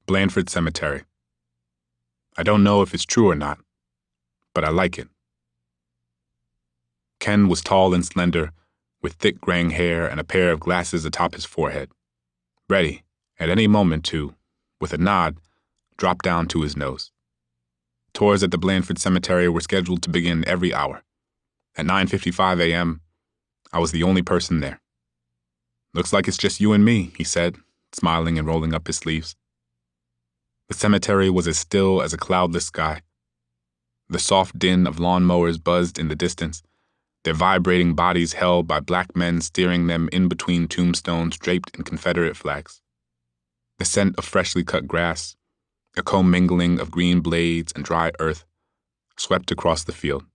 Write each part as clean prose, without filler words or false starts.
Blandford Cemetery. I don't know if it's true or not, but I like it. Ken was tall and slender, with thick graying hair and a pair of glasses atop his forehead, ready, at any moment to, with a nod, drop down to his nose. Tours at the Blandford Cemetery were scheduled to begin every hour. At 9:55 a.m., I was the only person there. "Looks like it's just you and me," he said, smiling and rolling up his sleeves. The cemetery was as still as a cloudless sky. The soft din of lawnmowers buzzed in the distance, their vibrating bodies held by black men steering them in between tombstones draped in Confederate flags. The scent of freshly cut grass, a commingling of green blades and dry earth, swept across the field.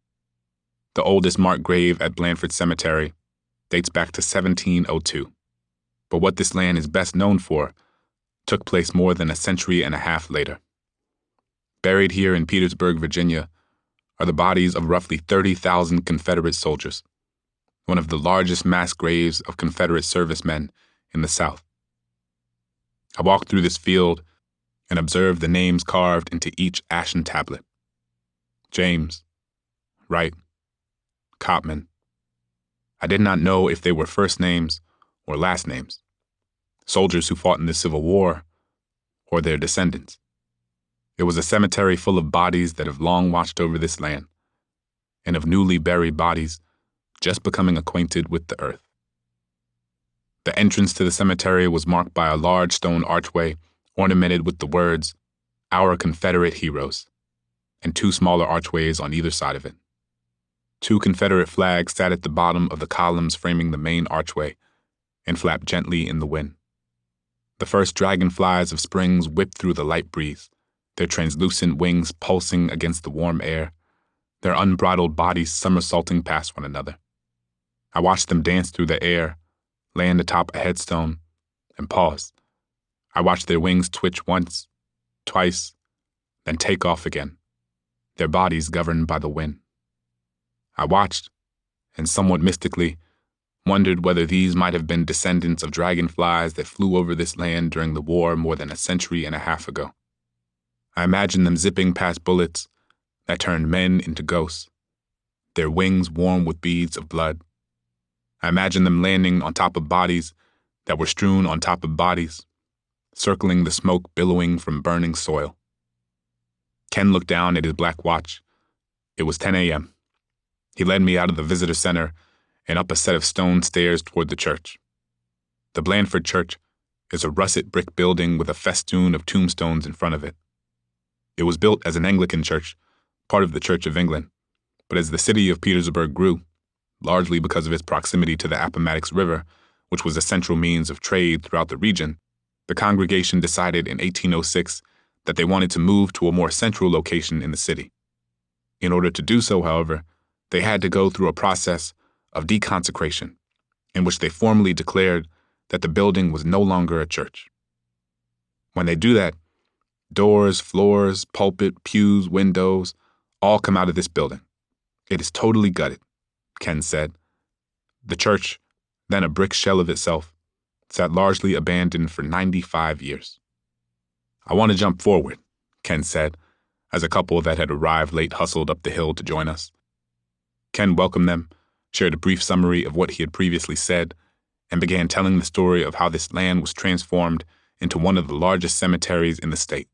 The oldest marked grave at Blandford Cemetery dates back to 1702, but what this land is best known for took place more than a century and a half later. Buried here in Petersburg, Virginia, are the bodies of roughly 30,000 Confederate soldiers, one of the largest mass graves of Confederate servicemen in the South. I walked through this field and observed the names carved into each ashen tablet. James, Wright, Copman. I did not know if they were first names or last names, soldiers who fought in the Civil War, or their descendants. It was a cemetery full of bodies that have long watched over this land, and of newly buried bodies just becoming acquainted with the earth. The entrance to the cemetery was marked by a large stone archway ornamented with the words, "Our Confederate Heroes," and two smaller archways on either side of it. Two Confederate flags sat at the bottom of the columns framing the main archway and flapped gently in the wind. The first dragonflies of springs whipped through the light breeze, their translucent wings pulsing against the warm air, their unbridled bodies somersaulting past one another. I watched them dance through the air, land atop a headstone, and pause. I watched their wings twitch once, twice, then take off again, their bodies governed by the wind. I watched, and somewhat mystically, wondered whether these might have been descendants of dragonflies that flew over this land during the war more than a century and a half ago. I imagined them zipping past bullets that turned men into ghosts, their wings warm with beads of blood. I imagined them landing on top of bodies that were strewn on top of bodies, circling the smoke billowing from burning soil. Ken looked down at his black watch. It was 10 a.m. He led me out of the visitor center and up a set of stone stairs toward the church. The Blandford Church is a russet brick building with a festoon of tombstones in front of it. It was built as an Anglican church, part of the Church of England, but as the city of Petersburg grew, largely because of its proximity to the Appomattox River, which was a central means of trade throughout the region, the congregation decided in 1806 that they wanted to move to a more central location in the city. In order to do so, however, they had to go through a process of deconsecration, in which they formally declared that the building was no longer a church. When they do that, doors, floors, pulpit, pews, windows, all come out of this building. It is totally gutted, Ken said. The church, then a brick shell of itself, sat largely abandoned for 95 years. "I want to jump forward," Ken said, as a couple that had arrived late hustled up the hill to join us. Ken welcomed them, shared a brief summary of what he had previously said, and began telling the story of how this land was transformed into one of the largest cemeteries in the state.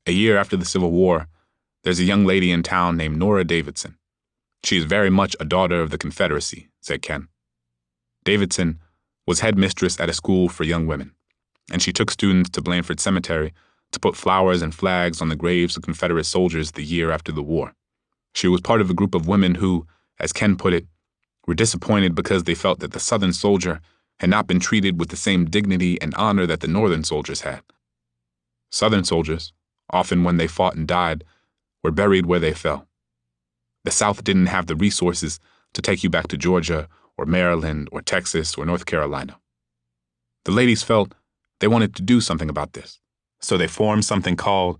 A year after the Civil War, there's a young lady in town named Nora Davidson. She is very much a daughter of the Confederacy, said Ken. Davidson was headmistress at a school for young women, and she took students to Blandford Cemetery to put flowers and flags on the graves of Confederate soldiers the year after the war. She was part of a group of women who, as Ken put it, were disappointed because they felt that the Southern soldier had not been treated with the same dignity and honor that the Northern soldiers had. Southern soldiers, often when they fought and died, were buried where they fell. The South didn't have the resources to take you back to Georgia or Maryland or Texas or North Carolina. The ladies felt they wanted to do something about this, so they formed something called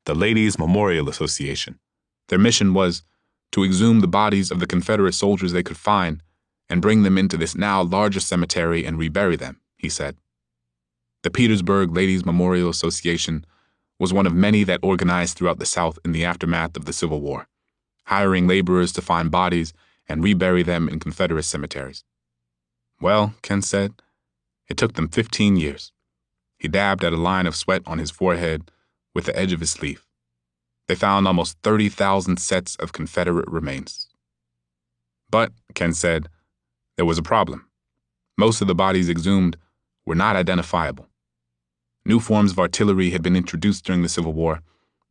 the Ladies' Memorial Association. Their mission was to exhume the bodies of the Confederate soldiers they could find and bring them into this now larger cemetery and rebury them, he said. The Petersburg Ladies Memorial Association was one of many that organized throughout the South in the aftermath of the Civil War, hiring laborers to find bodies and rebury them in Confederate cemeteries. Well, Ken said, it took them 15 years. He dabbed at a line of sweat on his forehead with the edge of his sleeve. They found almost 30,000 sets of Confederate remains. But, Ken said, there was a problem. Most of the bodies exhumed were not identifiable. New forms of artillery had been introduced during the Civil War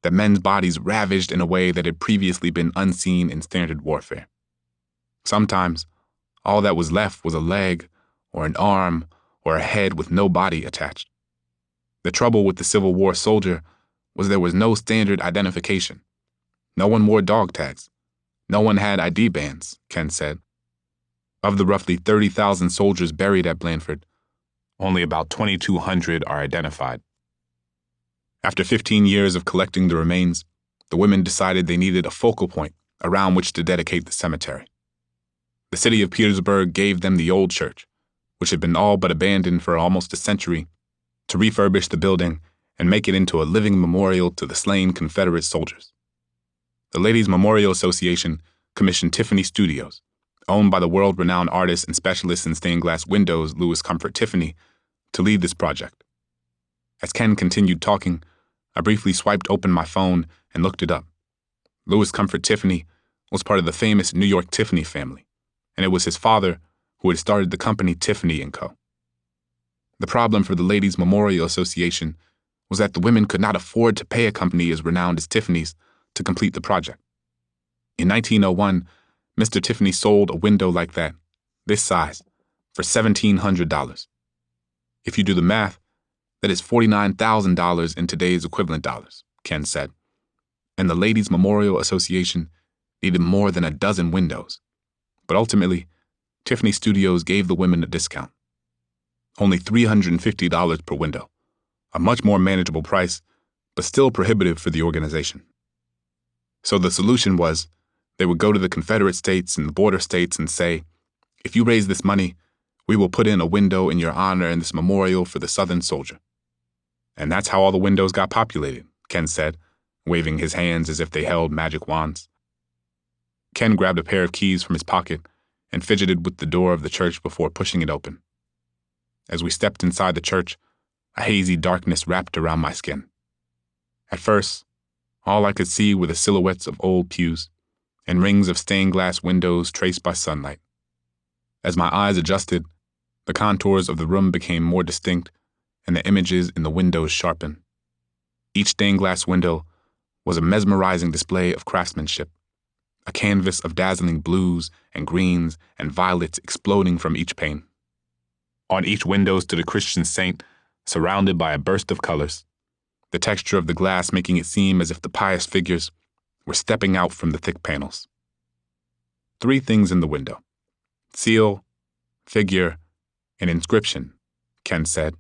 that men's bodies ravaged in a way that had previously been unseen in standard warfare. Sometimes, all that was left was a leg or an arm or a head with no body attached. The trouble with the Civil War soldier was there was no standard identification. No one wore dog tags. No one had ID bands, Ken said. Of the roughly 30,000 soldiers buried at Blandford, only about 2,200 are identified. After 15 years of collecting the remains, the women decided they needed a focal point around which to dedicate the cemetery. The city of Petersburg gave them the old church, which had been all but abandoned for almost a century, to refurbish the building and make it into a living memorial to the slain Confederate soldiers. The Ladies Memorial Association commissioned Tiffany Studios, owned by the world-renowned artist and specialist in stained glass windows Louis Comfort Tiffany, to lead this project. As Ken continued talking, I briefly swiped open my phone and looked it up. Louis Comfort Tiffany was part of the famous New York Tiffany family, and it was his father who had started the company Tiffany & Co. The problem for the Ladies Memorial Association was that the women could not afford to pay a company as renowned as Tiffany's to complete the project. In 1901, Mr. Tiffany sold a window like that, this size, for $1,700. If you do the math, that is $49,000 in today's equivalent dollars, Ken said. And the Ladies Memorial Association needed more than a dozen windows. But ultimately, Tiffany Studios gave the women a discount. Only $350 per window, a much more manageable price, but still prohibitive for the organization. So the solution was, they would go to the Confederate states and the border states and say, if you raise this money, we will put in a window in your honor in this memorial for the Southern soldier. And that's how all the windows got populated, Ken said, waving his hands as if they held magic wands. Ken grabbed a pair of keys from his pocket and fidgeted with the door of the church before pushing it open. As we stepped inside the church, a hazy darkness wrapped around my skin. At first, all I could see were the silhouettes of old pews and rings of stained glass windows traced by sunlight. As my eyes adjusted, the contours of the room became more distinct and the images in the windows sharpened. Each stained glass window was a mesmerizing display of craftsmanship, a canvas of dazzling blues and greens and violets exploding from each pane. On each window stood a Christian saint surrounded by a burst of colors, the texture of the glass making it seem as if the pious figures were stepping out from the thick panels. 3 things in the window: seal, figure, and inscription, Ken said,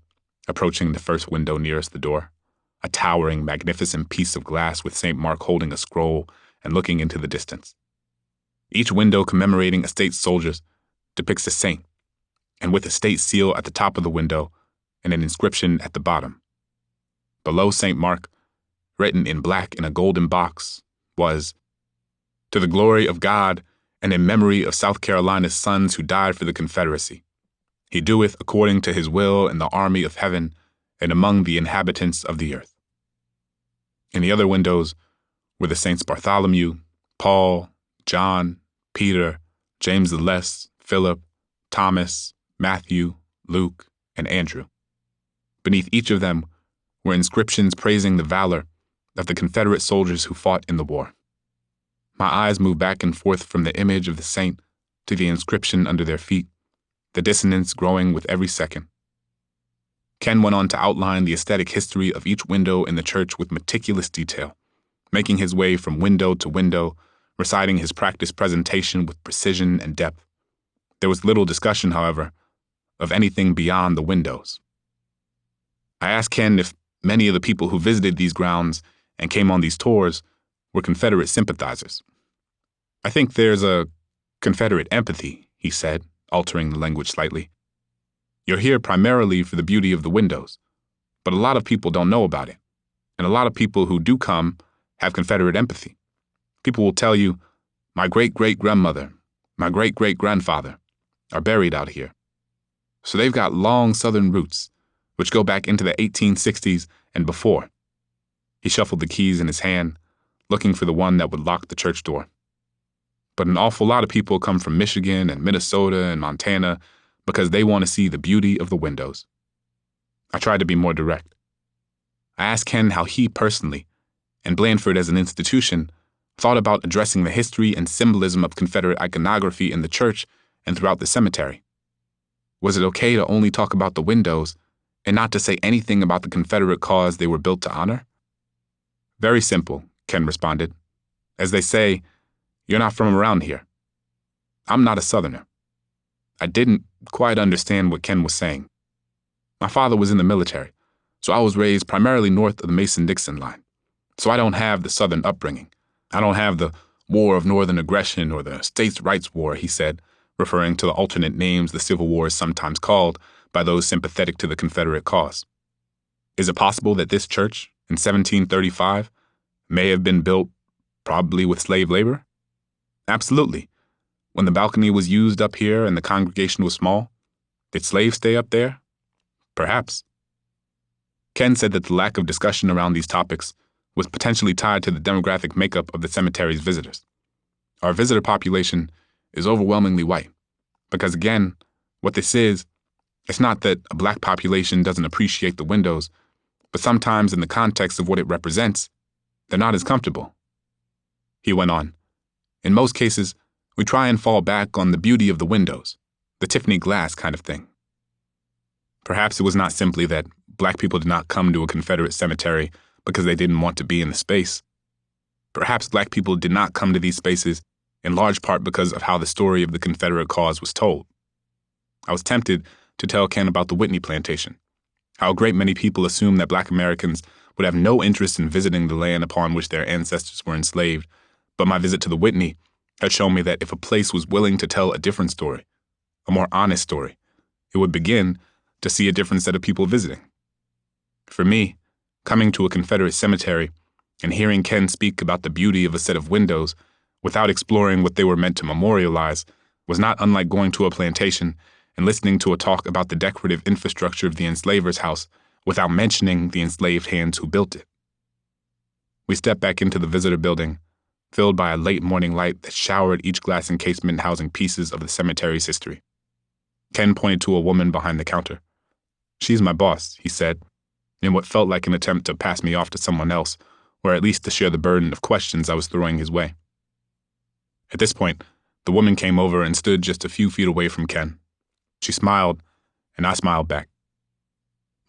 approaching the first window nearest the door, a towering, magnificent piece of glass with St. Mark holding a scroll and looking into the distance. Each window commemorating a state soldiers depicts a saint, and with a state seal at the top of the window and an inscription at the bottom. Below St. Mark, written in black in a golden box, was, "To the glory of God and in memory of South Carolina's sons who died for the Confederacy. He doeth according to his will in the army of heaven and among the inhabitants of the earth." In the other windows were the Saints Bartholomew, Paul, John, Peter, James the Less, Philip, Thomas, Matthew, Luke, and Andrew. Beneath each of them were inscriptions praising the valor of the Confederate soldiers who fought in the war. My eyes moved back and forth from the image of the saint to the inscription under their feet, the dissonance growing with every second. Ken went on to outline the aesthetic history of each window in the church with meticulous detail, making his way from window to window, reciting his practiced presentation with precision and depth. There was little discussion, however, of anything beyond the windows. I asked Ken if many of the people who visited these grounds and came on these tours were Confederate sympathizers. "I think there's a Confederate empathy," he said, altering the language slightly. "You're here primarily for the beauty of the windows, But a lot of people don't know about it. And a lot of people who do come have Confederate empathy. People will tell you, my great-great-grandmother, my great-great-grandfather are buried out here. So they've got long Southern roots, which go back into the 1860s and before. He shuffled the keys in his hand, looking for the one that would lock the church door. But an awful lot of people come from Michigan and Minnesota and Montana because they want to see the beauty of the windows. I tried to be more direct. I asked Ken how he personally, and Blandford as an institution, thought about addressing the history and symbolism of Confederate iconography in the church and throughout the cemetery. Was it okay to only talk about the windows and not to say anything about the Confederate cause they were built to honor? Very simple, Ken responded. As they say, you're not from around here. I'm not a Southerner. I didn't quite understand what Ken was saying. My father was in the military, so I was raised primarily north of the Mason-Dixon line. So I don't have the Southern upbringing. I don't have the War of Northern Aggression or the States' Rights War, he said, referring to the alternate names the Civil War is sometimes called by those sympathetic to the Confederate cause. Is it possible that this church, in 1735, may have been built probably with slave labor? Absolutely. When the balcony was used up here and the congregation was small, did slaves stay up there? Perhaps. Ken said that the lack of discussion around these topics was potentially tied to the demographic makeup of the cemetery's visitors. Our visitor population is overwhelmingly white, because again, what this is, it's not that a black population doesn't appreciate the windows, but sometimes in the context of what it represents, they're not as comfortable. He went on, in most cases, we try and fall back on the beauty of the windows, the Tiffany glass kind of thing. Perhaps it was not simply that black people did not come to a Confederate cemetery because they didn't want to be in the space. Perhaps black people did not come to these spaces in large part because of how the story of the Confederate cause was told. I was tempted to tell Ken about the Whitney plantation, how a great many people assumed that black Americans would have no interest in visiting the land upon which their ancestors were enslaved, but my visit to the Whitney had shown me that if a place was willing to tell a different story, a more honest story, it would begin to see a different set of people visiting. For me, coming to a Confederate cemetery and hearing Ken speak about the beauty of a set of windows without exploring what they were meant to memorialize was not unlike going to a plantation and listening to a talk about the decorative infrastructure of the enslaver's house without mentioning the enslaved hands who built it. We stepped back into the visitor building, filled by a late morning light that showered each glass encasement housing pieces of the cemetery's history. Ken pointed to a woman behind the counter. She's my boss, he said, in what felt like an attempt to pass me off to someone else, or at least to share the burden of questions I was throwing his way. At this point, the woman came over and stood just a few feet away from Ken. She smiled, and I smiled back.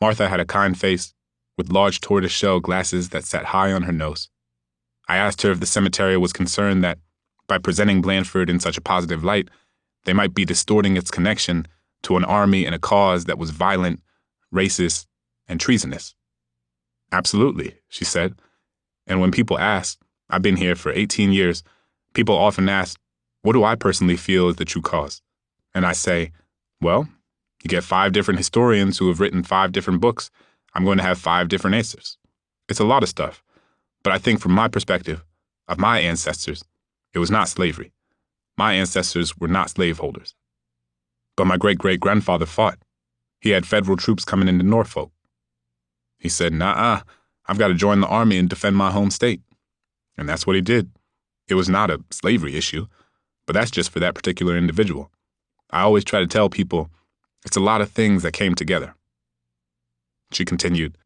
Martha had a kind face, with large tortoise-shell glasses that sat high on her nose. I asked her if the cemetery was concerned that, by presenting Blandford in such a positive light, they might be distorting its connection to an army and a cause that was violent, racist, and treasonous. Absolutely, she said. And when people ask, I've been here for 18 years, people often ask, what do I personally feel is the true cause? And I say, well, you get 5 different historians who have written 5 different books, I'm going to have 5 different answers. It's a lot of stuff. But I think from my perspective, of my ancestors, it was not slavery. My ancestors were not slaveholders. But my great-great-grandfather fought. He had federal troops coming into Norfolk. He said, nah, I've got to join the army and defend my home state. And that's what he did. It was not a slavery issue, but that's just for that particular individual. I always try to tell people it's a lot of things that came together. She continued,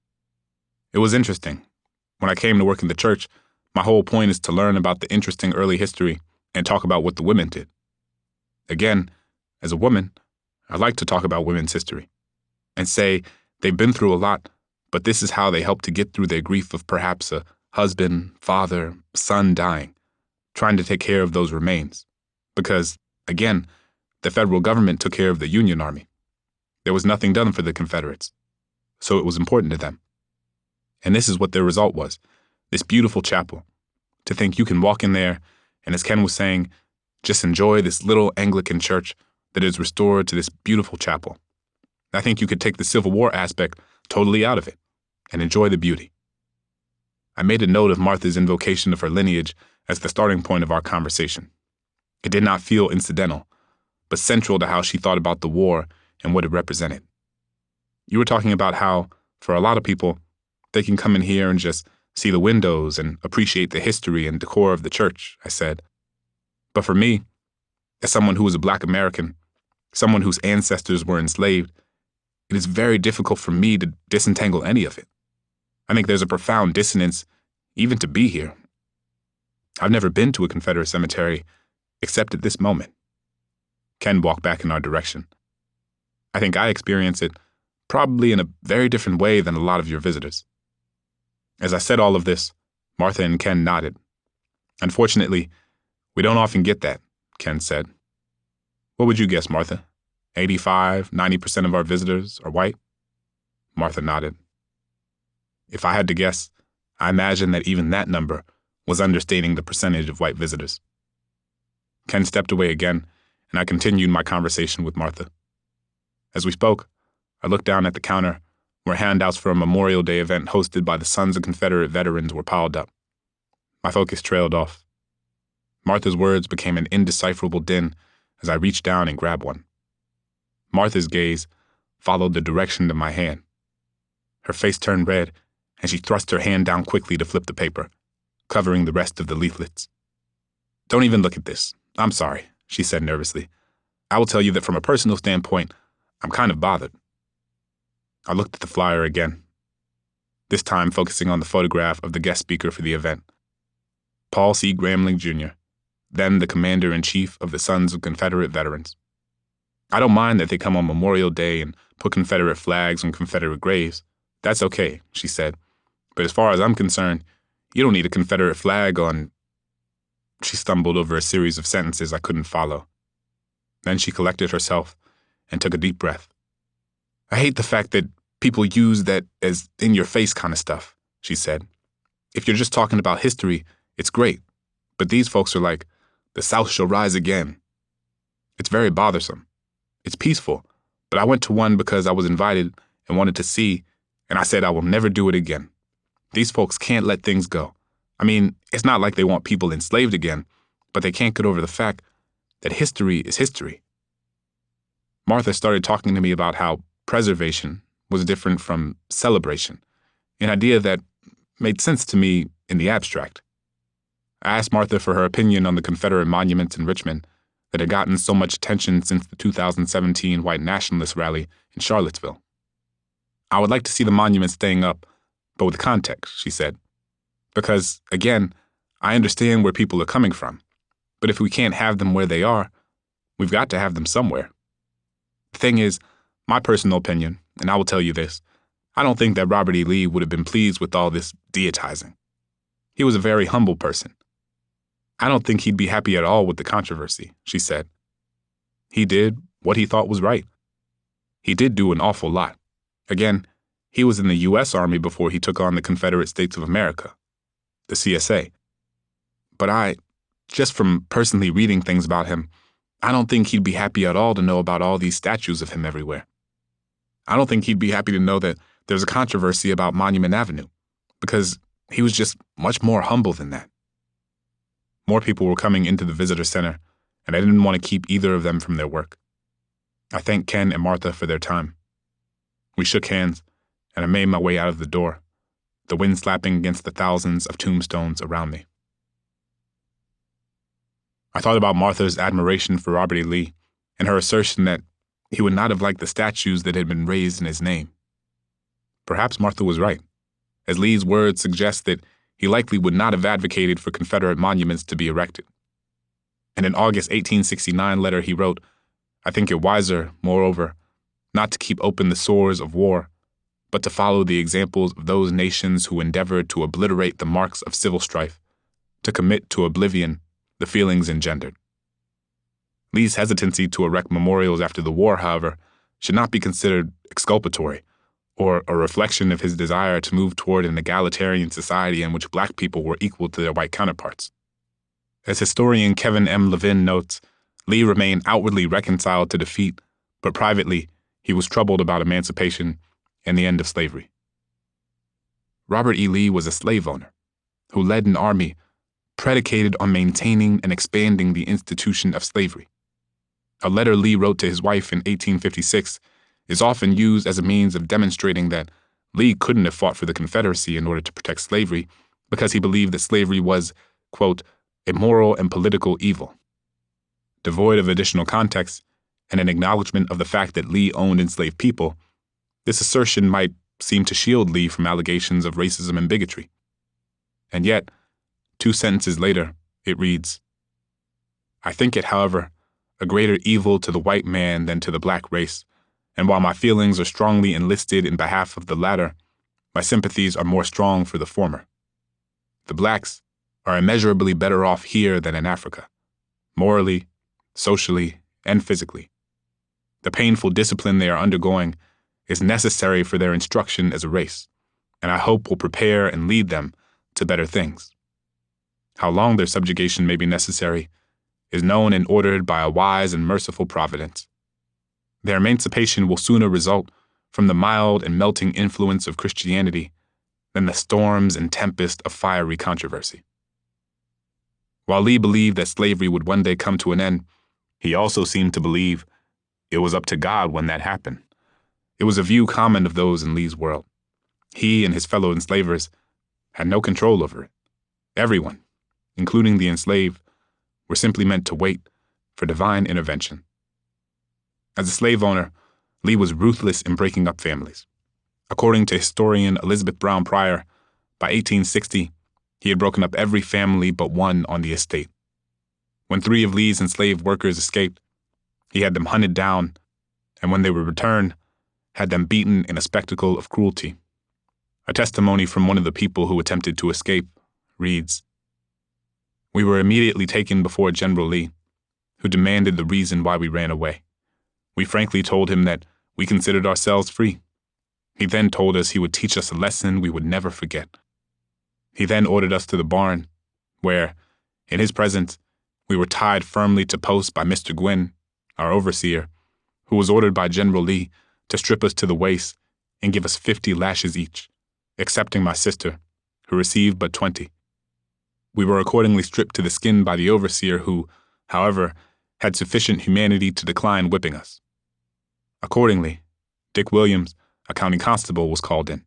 it was interesting. When I came to work in the church, my whole point is to learn about the interesting early history and talk about what the women did. Again, as a woman, I like to talk about women's history and say they've been through a lot, but this is how they helped to get through their grief of perhaps a husband, father, son dying, trying to take care of those remains. Because, again, the federal government took care of the Union Army. There was nothing done for the Confederates, so it was important to them. And this is what their result was, this beautiful chapel. To think you can walk in there, and as Ken was saying, just enjoy this little Anglican church that is restored to this beautiful chapel. I think you could take the Civil War aspect totally out of it. and enjoy the beauty. I made a note of Martha's invocation of her lineage as the starting point of our conversation. It did not feel incidental, but central to how she thought about the war and what it represented. You were talking about how, for a lot of people, they can come in here and just see the windows and appreciate the history and decor of the church, I said. But for me, as someone who was a Black American, someone whose ancestors were enslaved, it is very difficult for me to disentangle any of it. I think there's a profound dissonance even to be here. I've never been to a Confederate cemetery except at this moment. Ken walked back in our direction. I think I experience it probably in a very different way than a lot of your visitors. As I said all of this, Martha and Ken nodded. Unfortunately, we don't often get that, Ken said. What would you guess, Martha? 85, 90% of our visitors are white? Martha nodded. If I had to guess, I imagine that even that number was understating the percentage of white visitors. Ken stepped away again, and I continued my conversation with Martha. As we spoke, I looked down at the counter where handouts for a Memorial Day event hosted by the Sons of Confederate Veterans were piled up. My focus trailed off. Martha's words became an indecipherable din as I reached down and grabbed one. Martha's gaze followed the direction of my hand. Her face turned red, and she thrust her hand down quickly to flip the paper, covering the rest of the leaflets. Don't even look at this. I'm sorry, she said nervously. I will tell you that from a personal standpoint, I'm kind of bothered. I looked at the flyer again, this time focusing on the photograph of the guest speaker for the event, Paul C. Gramling, Jr., then the Commander-in-Chief of the Sons of Confederate Veterans. I don't mind that they come on Memorial Day and put Confederate flags on Confederate graves. That's okay, she said. But as far as I'm concerned, you don't need a Confederate flag on... She stumbled over a series of sentences I couldn't follow. Then she collected herself and took a deep breath. I hate the fact that people use that as in-your-face kind of stuff, she said. If you're just talking about history, it's great. But these folks are like, the South shall rise again. It's very bothersome. It's peaceful, but I went to one because I was invited and wanted to see, and I said I will never do it again. These folks can't let things go. I mean, it's not like they want people enslaved again, but they can't get over the fact that history is history. Martha started talking to me about how preservation was different from celebration, an idea that made sense to me in the abstract. I asked Martha for her opinion on the Confederate monuments in Richmond that had gotten so much attention since the 2017 white nationalist rally in Charlottesville. I would like to see the monuments staying up, but with context, she said. Because, again, I understand where people are coming from, but if we can't have them where they are, we've got to have them somewhere. The thing is, my personal opinion, and I will tell you this, I don't think that Robert E. Lee would have been pleased with all this deitizing. He was a very humble person. I don't think he'd be happy at all with the controversy, she said. He did what he thought was right. He did do an awful lot. Again, he was in the U.S. Army before he took on the Confederate States of America, the CSA. But just from personally reading things about him, I don't think he'd be happy at all to know about all these statues of him everywhere. I don't think he'd be happy to know that there's a controversy about Monument Avenue, because he was just much more humble than that. More people were coming into the visitor center, and I didn't want to keep either of them from their work. I thanked Ken and Martha for their time. We shook hands, and I made my way out of the door, the wind slapping against the thousands of tombstones around me. I thought about Martha's admiration for Robert E. Lee and her assertion that he would not have liked the statues that had been raised in his name. Perhaps Martha was right, as Lee's words suggest that he likely would not have advocated for Confederate monuments to be erected. In an August 1869 letter he wrote, I think it wiser, moreover, not to keep open the sores of war, but to follow the examples of those nations who endeavored to obliterate the marks of civil strife, to commit to oblivion the feelings engendered. Lee's hesitancy to erect memorials after the war, however, should not be considered exculpatory, or a reflection of his desire to move toward an egalitarian society in which Black people were equal to their white counterparts. As historian Kevin M. Levin notes, Lee remained outwardly reconciled to defeat, but privately he was troubled about emancipation and the end of slavery. Robert E. Lee was a slave owner who led an army predicated on maintaining and expanding the institution of slavery. A letter Lee wrote to his wife in 1856 is often used as a means of demonstrating that Lee couldn't have fought for the Confederacy in order to protect slavery because he believed that slavery was, quote, a moral and political evil. Devoid of additional context and an acknowledgement of the fact that Lee owned enslaved people, this assertion might seem to shield Lee from allegations of racism and bigotry. And yet, 2 sentences later, it reads, I think it, however, a greater evil to the white man than to the black race, and while my feelings are strongly enlisted in behalf of the latter, my sympathies are more strong for the former. The blacks are immeasurably better off here than in Africa, morally, socially, and physically. The painful discipline they are undergoing is necessary for their instruction as a race, and I hope will prepare and lead them to better things. How long their subjugation may be necessary is known and ordered by a wise and merciful providence. Their emancipation will sooner result from the mild and melting influence of Christianity than the storms and tempest of fiery controversy. While Lee believed that slavery would one day come to an end, he also seemed to believe it was up to God when that happened. It was a view common of those in Lee's world. He and his fellow enslavers had no control over it. Everyone, including the enslaved, were simply meant to wait for divine intervention. As a slave owner, Lee was ruthless in breaking up families. According to historian Elizabeth Brown Pryor, by 1860, he had broken up every family but one on the estate. When 3 of Lee's enslaved workers escaped, he had them hunted down, and when they were returned, had them beaten in a spectacle of cruelty. A testimony from one of the people who attempted to escape reads, We were immediately taken before General Lee, who demanded the reason why we ran away. We frankly told him that we considered ourselves free. He then told us he would teach us a lesson we would never forget. He then ordered us to the barn, where, in his presence, we were tied firmly to posts by Mr. Gwynn, our overseer, who was ordered by General Lee to strip us to the waist and give us 50 lashes each, excepting my sister, who received but 20. We were accordingly stripped to the skin by the overseer who, however, had sufficient humanity to decline whipping us. Accordingly, Dick Williams, a county constable, was called in,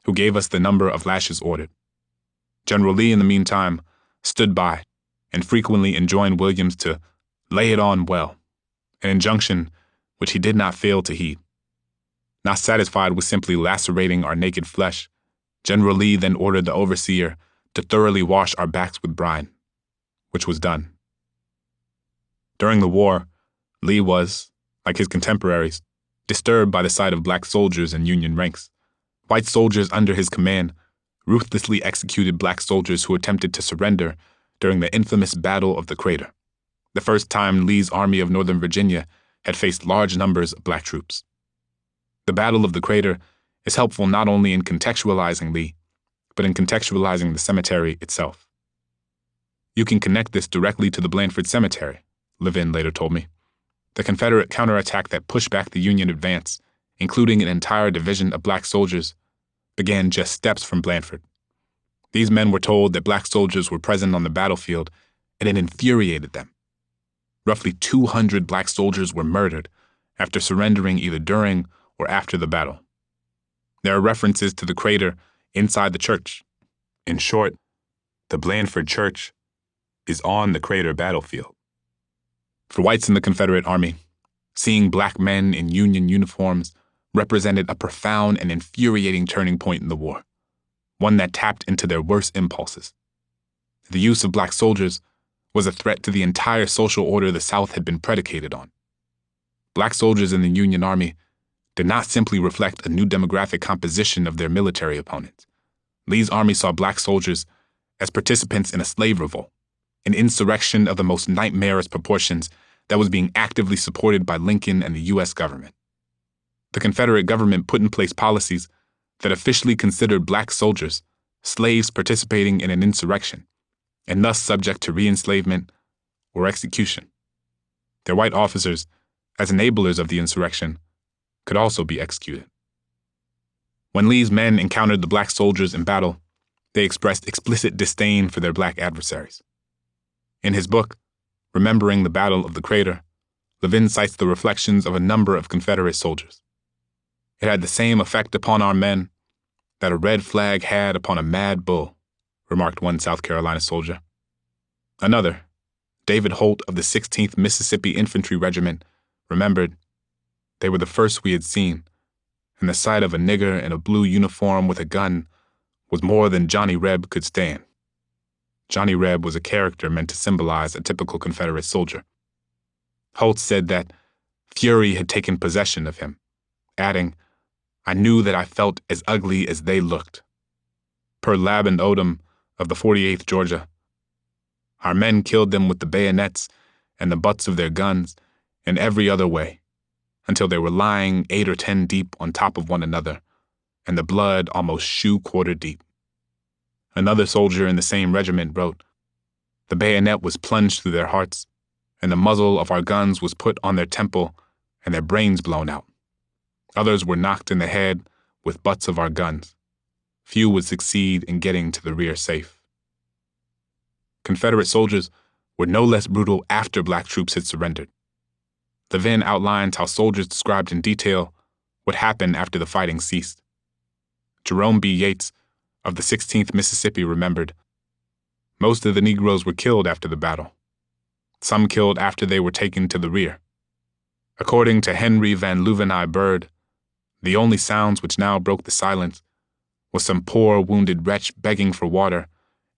who gave us the number of lashes ordered. General Lee, in the meantime, stood by and frequently enjoined Williams to lay it on well, an injunction which he did not fail to heed. Not satisfied with simply lacerating our naked flesh, General Lee then ordered the overseer to thoroughly wash our backs with brine, which was done. During the war, Lee was, like his contemporaries, disturbed by the sight of black soldiers in Union ranks. White soldiers under his command ruthlessly executed black soldiers who attempted to surrender during the infamous Battle of the Crater, the first time Lee's Army of Northern Virginia had faced large numbers of black troops. The Battle of the Crater is helpful not only in contextualizing Lee, but in contextualizing the cemetery itself. You can connect this directly to the Blandford Cemetery, Levin later told me. The Confederate counterattack that pushed back the Union advance, including an entire division of black soldiers, began just steps from Blandford. These men were told that black soldiers were present on the battlefield, and it infuriated them. Roughly 200 black soldiers were murdered after surrendering either during or after the battle. There are references to the crater inside the church. In short, the Blandford Church is on the crater battlefield. For whites in the Confederate Army, seeing black men in Union uniforms represented a profound and infuriating turning point in the war, one that tapped into their worst impulses. The use of black soldiers was a threat to the entire social order the South had been predicated on. Black soldiers in the Union Army did not simply reflect a new demographic composition of their military opponents. Lee's army saw black soldiers as participants in a slave revolt, an insurrection of the most nightmarish proportions that was being actively supported by Lincoln and the U.S. government. The Confederate government put in place policies that officially considered black soldiers slaves participating in an insurrection, and thus subject to re-enslavement or execution. Their white officers, as enablers of the insurrection, could also be executed. When Lee's men encountered the black soldiers in battle, they expressed explicit disdain for their black adversaries. In his book, Remembering the Battle of the Crater, Levin cites the reflections of a number of Confederate soldiers. It had the same effect upon our men that a red flag had upon a mad bull, remarked one South Carolina soldier. Another, David Holt of the 16th Mississippi Infantry Regiment, remembered, "They were the first we had seen, and the sight of a nigger in a blue uniform with a gun was more than Johnny Reb could stand." Johnny Reb was a character meant to symbolize a typical Confederate soldier. Holt said that fury had taken possession of him, adding, "I knew that I felt as ugly as they looked." Per Laban Odom of the 48th Georgia, "Our men killed them with the bayonets and the butts of their guns in every other way, until they were lying 8 or 10 deep on top of one another, and the blood almost shoe-quarter deep." Another soldier in the same regiment wrote, "The bayonet was plunged through their hearts, and the muzzle of our guns was put on their temple, and their brains blown out. Others were knocked in the head with butts of our guns. Few would succeed in getting to the rear safe." Confederate soldiers were no less brutal after black troops had surrendered. Levin outlines how soldiers described in detail what happened after the fighting ceased. Jerome B. Yates of the 16th Mississippi remembered, "Most of the Negroes were killed after the battle. Some killed after they were taken to the rear. According to Henry Van Leuvenai Bird, the only sounds which now broke the silence was some poor wounded wretch begging for water,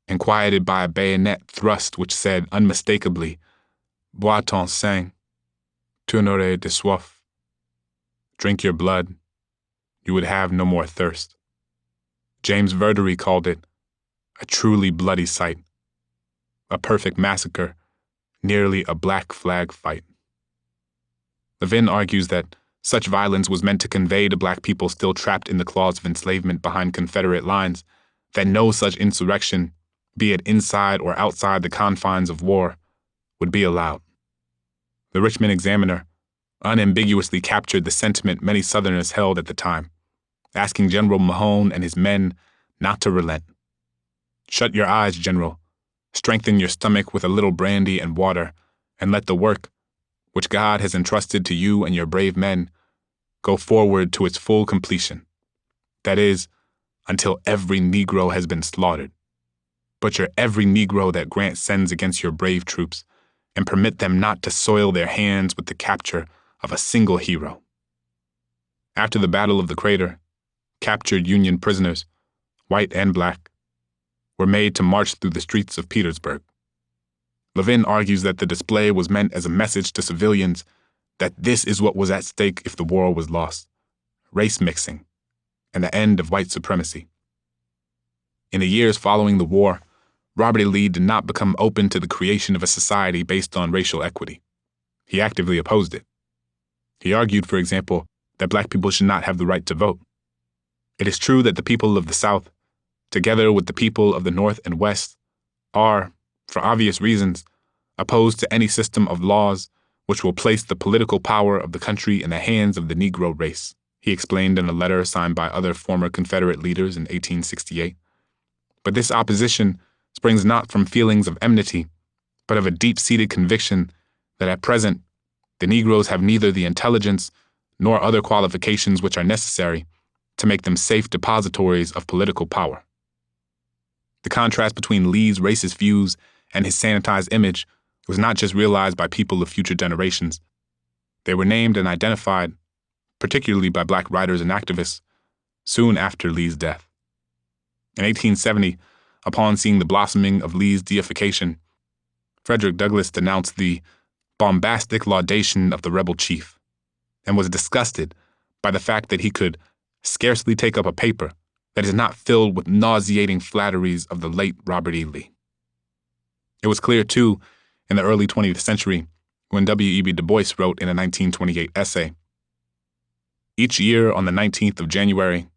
and quieted by a bayonet thrust which said unmistakably, 'Bois ton sang, tu n'aurais de soif.' Drink your blood, you would have no more thirst." James Verdery called it a truly bloody sight, a perfect massacre, nearly a black flag fight. Levin argues that such violence was meant to convey to black people still trapped in the claws of enslavement behind Confederate lines that no such insurrection, be it inside or outside the confines of war, would be allowed. The Richmond Examiner unambiguously captured the sentiment many Southerners held at the time, asking General Mahone and his men not to relent. "Shut your eyes, General, strengthen your stomach with a little brandy and water, and let the work, which God has entrusted to you and your brave men, go forward to its full completion. That is, until every Negro has been slaughtered. Butcher every Negro that Grant sends against your brave troops, and permit them not to soil their hands with the capture of a single hero." After the Battle of the Crater, captured Union prisoners, white and black, were made to march through the streets of Petersburg. Levin argues that the display was meant as a message to civilians that this is what was at stake if the war was lost: race mixing and the end of white supremacy. In the years following the war, Robert E. Lee did not become open to the creation of a society based on racial equity. He actively opposed it. He argued, for example, that black people should not have the right to vote. It is true that the people of the South, together with the people of the North and West, are, for obvious reasons, opposed to any system of laws which will place the political power of the country in the hands of the Negro race, he explained in a letter signed by other former Confederate leaders in 1868. But this opposition springs not from feelings of enmity, but of a deep-seated conviction that at present the Negroes have neither the intelligence nor other qualifications which are necessary to make them safe depositories of political power. The contrast between Lee's racist views and his sanitized image was not just realized by people of future generations. They were named and identified, particularly by black writers and activists, soon after Lee's death. In 1870, upon seeing the blossoming of Lee's deification, Frederick Douglass denounced the bombastic laudation of the rebel chief and was disgusted by the fact that he could scarcely take up a paper that is not filled with nauseating flatteries of the late Robert E. Lee. It was clear, too, in the early 20th century, when W.E.B. Du Bois wrote in a 1928 essay, "Each year on the 19th of January,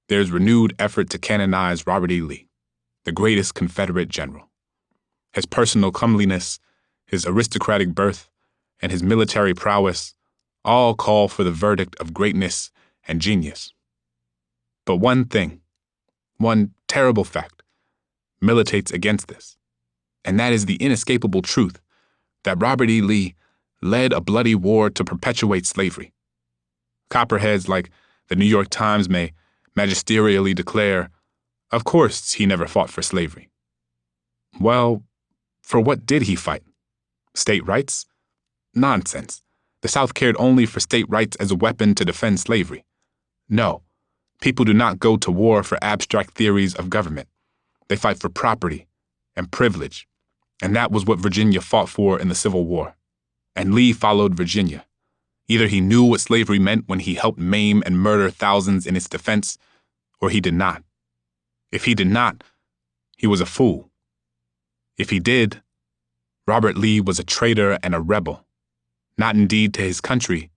there is renewed effort to canonize Robert E. Lee, the greatest Confederate general. His personal comeliness, his aristocratic birth, and his military prowess all call for the verdict of greatness and genius. But one thing, one terrible fact, militates against this, and that is the inescapable truth that Robert E. Lee led a bloody war to perpetuate slavery. Copperheads like the New York Times may magisterially declare, of course he never fought for slavery. Well, for what did he fight? State rights? Nonsense. The South cared only for state rights as a weapon to defend slavery. No, people do not go to war for abstract theories of government. They fight for property and privilege, and that was what Virginia fought for in the Civil War. And Lee followed Virginia. Either he knew what slavery meant when he helped maim and murder thousands in its defense, or he did not. If he did not, he was a fool. If he did, Robert Lee was a traitor and a rebel, not indeed to his country,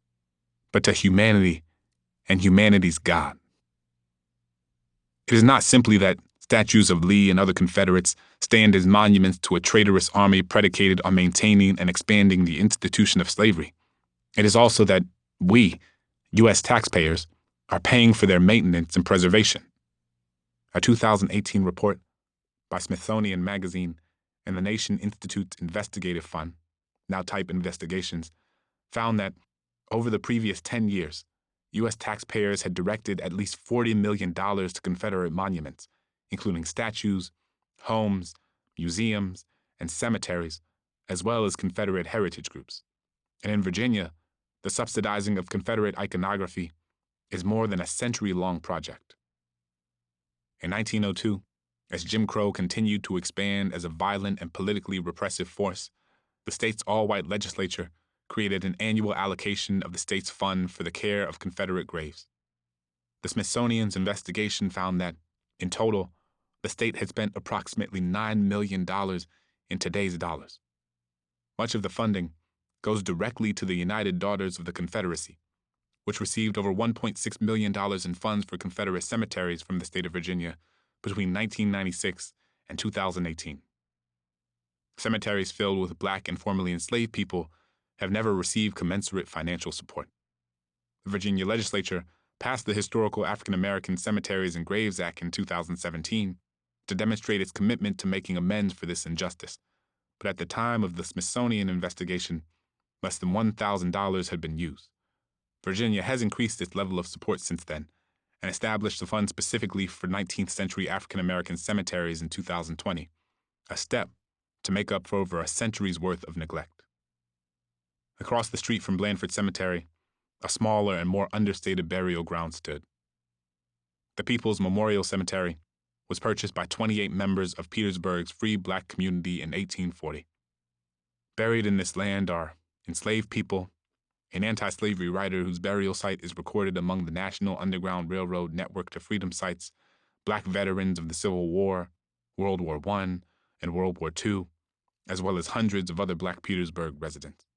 but to humanity and humanity's God. It is not simply that statues of Lee and other Confederates stand as monuments to a traitorous army predicated on maintaining and expanding the institution of slavery. It is also that we, U.S. taxpayers, are paying for their maintenance and preservation. A 2018 report by Smithsonian Magazine and the Nation Institute's Investigative Fund, now Type Investigations, found that over the previous 10 years, U.S. taxpayers had directed at least $40 million to Confederate monuments, including statues, homes, museums, and cemeteries, as well as Confederate heritage groups. And in Virginia, the subsidizing of Confederate iconography is more than a century-long project. In 1902, as Jim Crow continued to expand as a violent and politically repressive force, the state's all-white legislature created an annual allocation of the state's fund for the care of Confederate graves. The Smithsonian's investigation found that, in total, the state had spent approximately $9 million in today's dollars. Much of the funding goes directly to the United Daughters of the Confederacy, which received over $1.6 million in funds for Confederate cemeteries from the state of Virginia between 1996 and 2018. Cemeteries filled with Black and formerly enslaved people have never received commensurate financial support. The Virginia legislature passed the Historical African American Cemeteries and Graves Act in 2017 to demonstrate its commitment to making amends for this injustice. But at the time of the Smithsonian investigation, less than $1,000 had been used. Virginia has increased its level of support since then and established a fund specifically for 19th century African American cemeteries in 2020, a step to make up for over a century's worth of neglect. Across the street from Blandford Cemetery, a smaller and more understated burial ground stood. The People's Memorial Cemetery was purchased by 28 members of Petersburg's free Black community in 1840. Buried in this land are enslaved people, an anti-slavery writer whose burial site is recorded among the National Underground Railroad Network to Freedom Sites, Black veterans of the Civil War, World War I, and World War II, as well as hundreds of other Black Petersburg residents.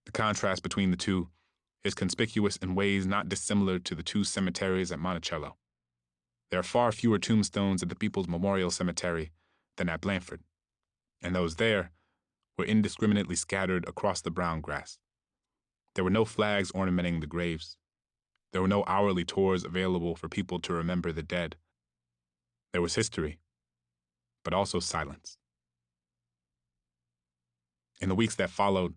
The contrast between the two is conspicuous in ways not dissimilar to the two cemeteries at Monticello. There are far fewer tombstones at the People's Memorial Cemetery than at Blandford, and those there were indiscriminately scattered across the brown grass. There were no flags ornamenting the graves. There were no hourly tours available for people to remember the dead. There was history, but also silence. In the weeks that followed,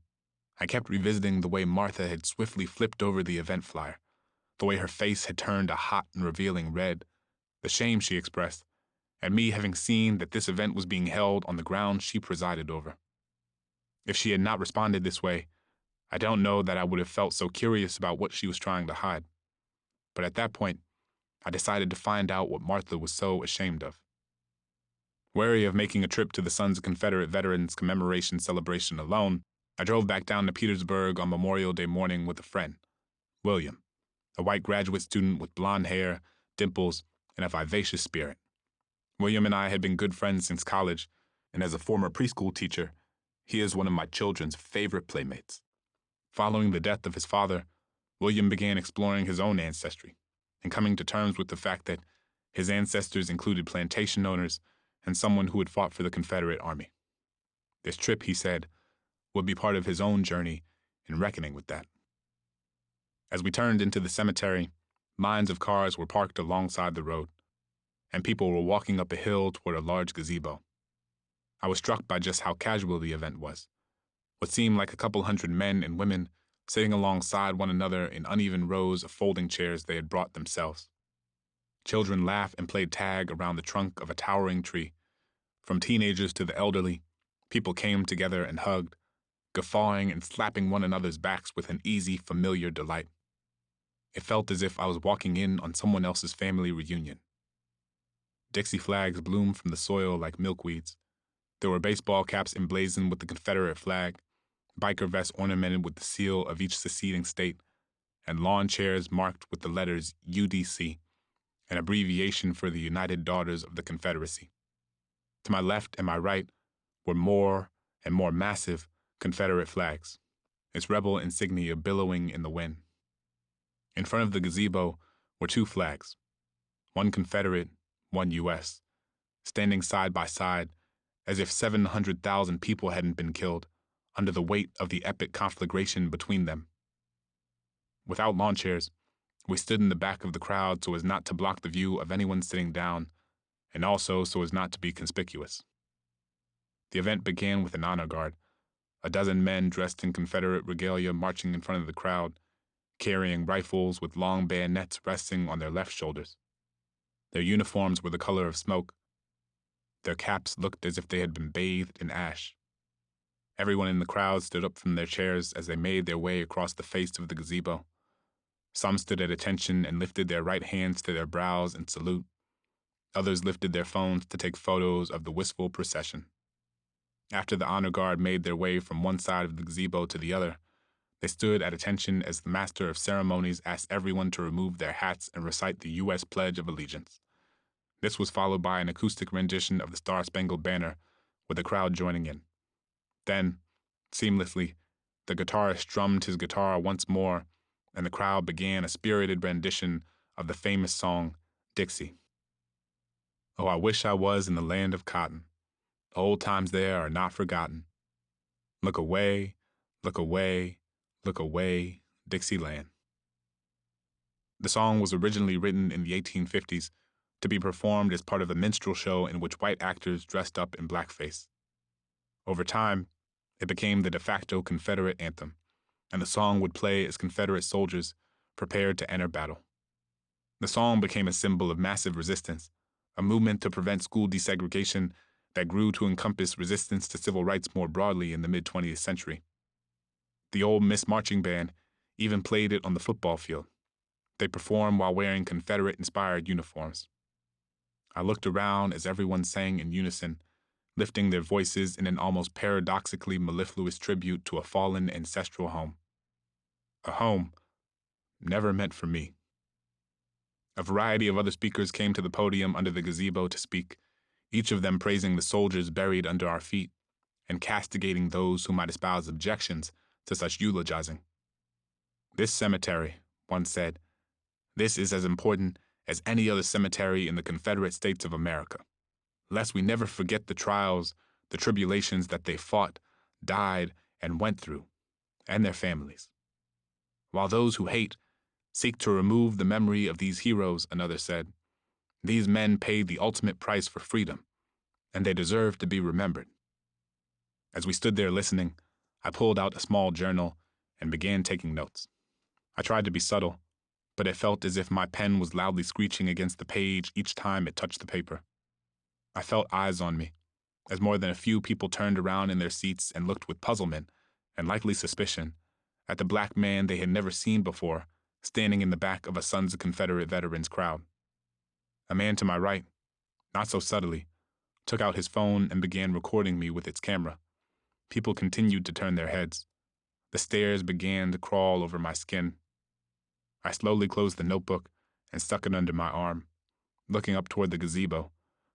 I kept revisiting the way Martha had swiftly flipped over the event flyer, the way her face had turned a hot and revealing red, the shame she expressed, at me having seen that this event was being held on the ground she presided over. If she had not responded this way, I don't know that I would have felt so curious about what she was trying to hide. But at that point, I decided to find out what Martha was so ashamed of. Wary of making a trip to the Sons of Confederate Veterans commemoration celebration alone, I drove back down to Petersburg on Memorial Day morning with a friend, William, a white graduate student with blonde hair, dimples, and a vivacious spirit. William and I had been good friends since college, and as a former preschool teacher, he is one of my children's favorite playmates. Following the death of his father, William began exploring his own ancestry and coming to terms with the fact that his ancestors included plantation owners and someone who had fought for the Confederate Army. This trip, he said, would be part of his own journey in reckoning with that. As we turned into the cemetery, Lines of cars were parked alongside the road, and people were walking up a hill toward a large gazebo. I was struck by just how casual the event was. What seemed like a couple hundred men and women sitting alongside one another in uneven rows of folding chairs they had brought themselves. Children laughed and played tag around the trunk of a towering tree. From teenagers to the elderly, people came together and hugged, guffawing and slapping one another's backs with an easy, familiar delight. It felt as if I was walking in on someone else's family reunion. Dixie flags bloomed from the soil like milkweeds. There were baseball caps emblazoned with the Confederate flag, biker vests ornamented with the seal of each seceding state, and lawn chairs marked with the letters UDC, an abbreviation for the United Daughters of the Confederacy. To my left and my right were more and more massive Confederate flags, its rebel insignia billowing in the wind. In front of the gazebo were two flags, one Confederate, one U.S., standing side by side as if 700,000 people hadn't been killed under the weight of the epic conflagration between them. Without lawn chairs, we stood in the back of the crowd so as not to block the view of anyone sitting down, and also so as not to be conspicuous. The event began with an honor guard, a dozen men dressed in Confederate regalia marching in front of the crowd, carrying rifles with long bayonets resting on their left shoulders. Their uniforms were the color of smoke. Their caps looked as if they had been bathed in ash. Everyone in the crowd stood up from their chairs as they made their way across the face of the gazebo. Some stood at attention and lifted their right hands to their brows in salute. Others lifted their phones to take photos of the wistful procession. After the honor guard made their way from one side of the gazebo to the other, they stood at attention as the master of ceremonies asked everyone to remove their hats and recite the U.S. Pledge of Allegiance. This was followed by an acoustic rendition of the Star-Spangled Banner, with the crowd joining in. Then, seamlessly, the guitarist strummed his guitar once more, and the crowd began a spirited rendition of the famous song, Dixie. Oh, I wish I was in the land of cotton. The old times there are not forgotten. Look away, look away, look away, Dixieland. The song was originally written in the 1850s to be performed as part of a minstrel show in which white actors dressed up in blackface. Over time, it became the de facto Confederate anthem, and the song would play as Confederate soldiers prepared to enter battle. The song became a symbol of massive resistance, a movement to prevent school desegregation that grew to encompass resistance to civil rights more broadly in the mid-20th century. The Old Miss Marching Band even played it on the football field. They performed while wearing Confederate-inspired uniforms. I looked around as everyone sang in unison, lifting their voices in an almost paradoxically mellifluous tribute to a fallen ancestral home. A home never meant for me. A variety of other speakers came to the podium under the gazebo to speak, each of them praising the soldiers buried under our feet and castigating those who might espouse objections to such eulogizing. This cemetery, one said, this is as important as any other cemetery in the Confederate States of America, lest we never forget the trials, the tribulations that they fought, died, and went through, and their families. While those who hate seek to remove the memory of these heroes, another said, these men paid the ultimate price for freedom, and they deserve to be remembered. As we stood there listening, I pulled out a small journal and began taking notes. I tried to be subtle, but it felt as if my pen was loudly screeching against the page each time it touched the paper. I felt eyes on me, as more than a few people turned around in their seats and looked with puzzlement and likely suspicion at the black man they had never seen before standing in the back of a Sons of Confederate Veterans crowd. A man to my right, not so subtly, took out his phone and began recording me with its camera. People continued to turn their heads. The stares began to crawl over my skin. I slowly closed the notebook and stuck it under my arm, looking up toward the gazebo,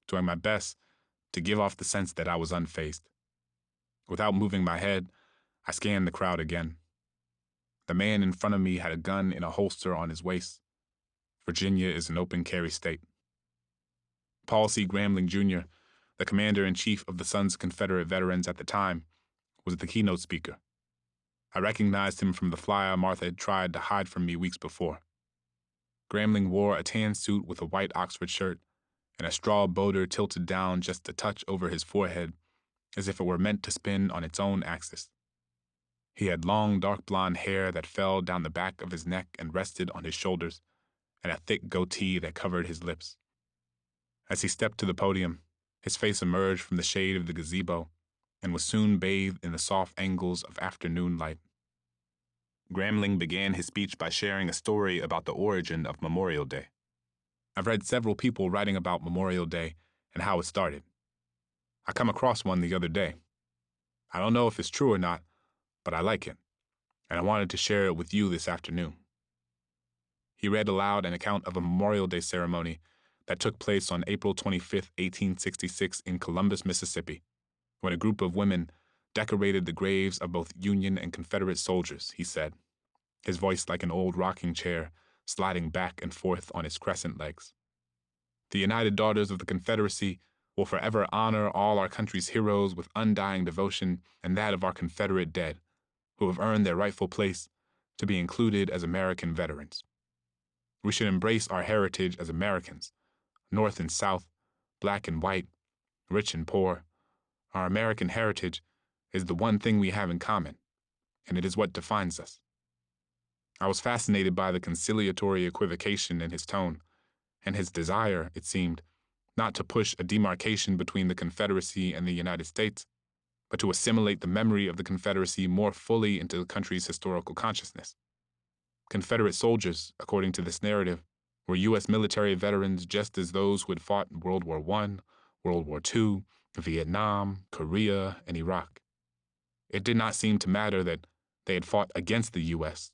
doing my best to give off the sense that I was unfazed. Without moving my head, I scanned the crowd again. The man in front of me had a gun in a holster on his waist. Virginia is an open carry state. Paul C. Grambling, Jr., the commander-in-chief of the Sons of Confederate Veterans at the time, was the keynote speaker. I recognized him from the flyer Martha had tried to hide from me weeks before. Gramling wore a tan suit with a white Oxford shirt and a straw boater tilted down just a touch over his forehead, as if it were meant to spin on its own axis. He had long, dark blonde hair that fell down the back of his neck and rested on his shoulders, and a thick goatee that covered his lips. As he stepped to the podium, his face emerged from the shade of the gazebo and was soon bathed in the soft angles of afternoon light. Gramling began his speech by sharing a story about the origin of Memorial Day. I've read several people writing about Memorial Day and how it started. I come across one the other day. I don't know if it's true or not, but I like it, and I wanted to share it with you this afternoon. He read aloud an account of a Memorial Day ceremony that took place on April 25, 1866 in Columbus, Mississippi, when a group of women decorated the graves of both Union and Confederate soldiers, he said, his voice like an old rocking chair sliding back and forth on its crescent legs. The United Daughters of the Confederacy will forever honor all our country's heroes with undying devotion and that of our Confederate dead, who have earned their rightful place to be included as American veterans. We should embrace our heritage as Americans, North and South, black and white, rich and poor. Our American heritage is the one thing we have in common, and it is what defines us. I was fascinated by the conciliatory equivocation in his tone, and his desire, it seemed, not to push a demarcation between the Confederacy and the United States, but to assimilate the memory of the Confederacy more fully into the country's historical consciousness. Confederate soldiers, according to this narrative, were U.S. military veterans just as those who had fought in World War I, World War II, Vietnam, Korea, and Iraq. It did not seem to matter that they had fought against the U.S.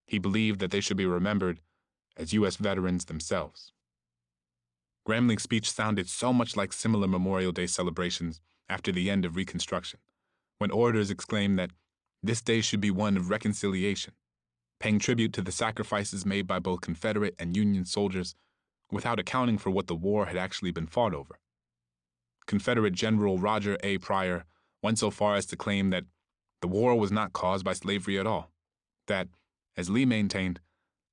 He believed that they should be remembered as U.S. veterans themselves. Gramling's speech sounded so much like similar Memorial Day celebrations after the end of Reconstruction, when orators exclaimed that this day should be one of reconciliation, paying tribute to the sacrifices made by both Confederate and Union soldiers without accounting for what the war had actually been fought over. Confederate General Roger A. Pryor went so far as to claim that the war was not caused by slavery at all, that, as Lee maintained,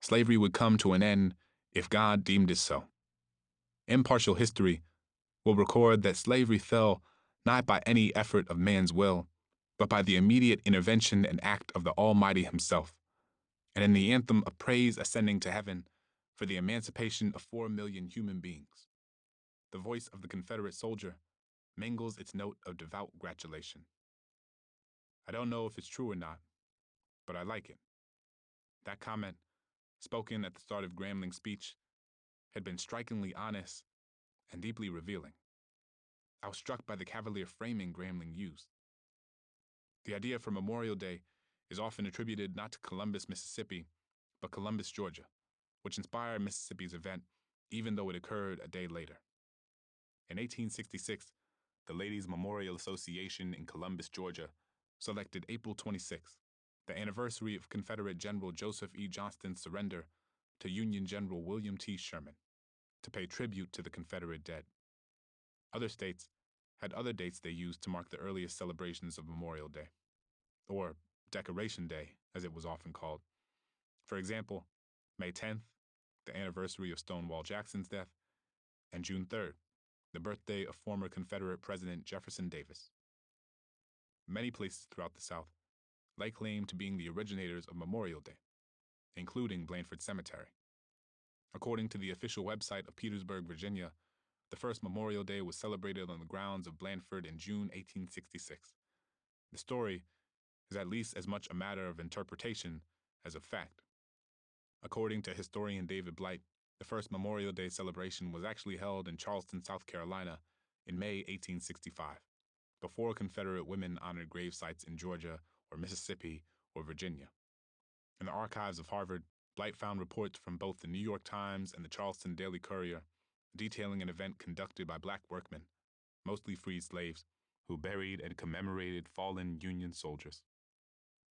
slavery would come to an end if God deemed it so. Impartial history will record that slavery fell not by any effort of man's will, but by the immediate intervention and act of the Almighty himself, and in the anthem of praise ascending to heaven for the emancipation of 4 million human beings, the voice of the Confederate soldier mingles its note of devout gratulation. I don't know if it's true or not, but I like it. That comment, spoken at the start of Gramling's speech, had been strikingly honest and deeply revealing. I was struck by the cavalier framing Gramling used. The idea for Memorial Day is often attributed not to Columbus, Mississippi, but Columbus, Georgia, which inspired Mississippi's event, even though it occurred a day later. In 1866, the Ladies' Memorial Association in Columbus, Georgia, selected April 26th, the anniversary of Confederate General Joseph E. Johnston's surrender to Union General William T. Sherman, to pay tribute to the Confederate dead. Other states had other dates they used to mark the earliest celebrations of Memorial Day, or Decoration Day, as it was often called. For example, May 10th, the anniversary of Stonewall Jackson's death, and June 3rd, the birthday of former Confederate President Jefferson Davis. Many places throughout the South lay claim to being the originators of Memorial Day, including Blandford Cemetery. According to the official website of Petersburg, Virginia, the first Memorial Day was celebrated on the grounds of Blandford in June 1866. The story is at least as much a matter of interpretation as of fact. According to historian David Blight, the first Memorial Day celebration was actually held in Charleston, South Carolina in May 1865, before Confederate women honored grave sites in Georgia or Mississippi or Virginia. In the archives of Harvard, Blight found reports from both the New York Times and the Charleston Daily Courier detailing an event conducted by black workmen, mostly freed slaves, who buried and commemorated fallen Union soldiers.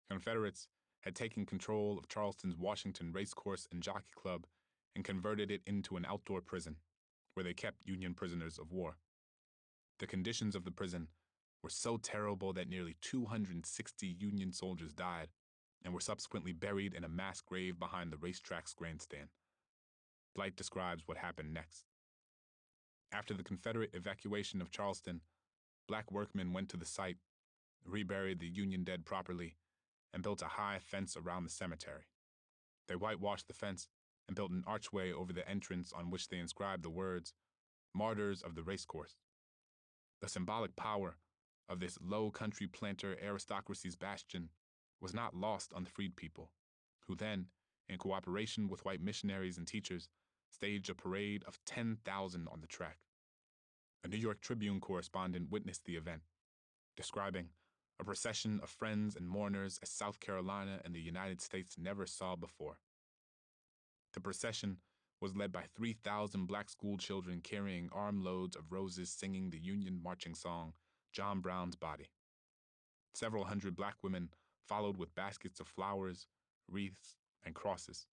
Confederates had taken control of Charleston's Washington Racecourse and Jockey Club and converted it into an outdoor prison, where they kept Union prisoners of war. The conditions of the prison were so terrible that nearly 260 Union soldiers died and were subsequently buried in a mass grave behind the racetrack's grandstand. Blight describes what happened next. After the Confederate evacuation of Charleston, black workmen went to the site, reburied the Union dead properly, and built a high fence around the cemetery. They whitewashed the fence and built an archway over the entrance on which they inscribed the words, "Martyrs of the Racecourse." The symbolic power of this low country planter aristocracy's bastion was not lost on the freed people, who then, in cooperation with white missionaries and teachers, staged a parade of 10,000 on the track. A New York Tribune correspondent witnessed the event, describing a procession of friends and mourners as South Carolina and the United States never saw before. The procession was led by 3,000 black school children carrying armloads of roses singing the Union marching song, John Brown's Body. Several hundred black women followed with baskets of flowers, wreaths, and crosses.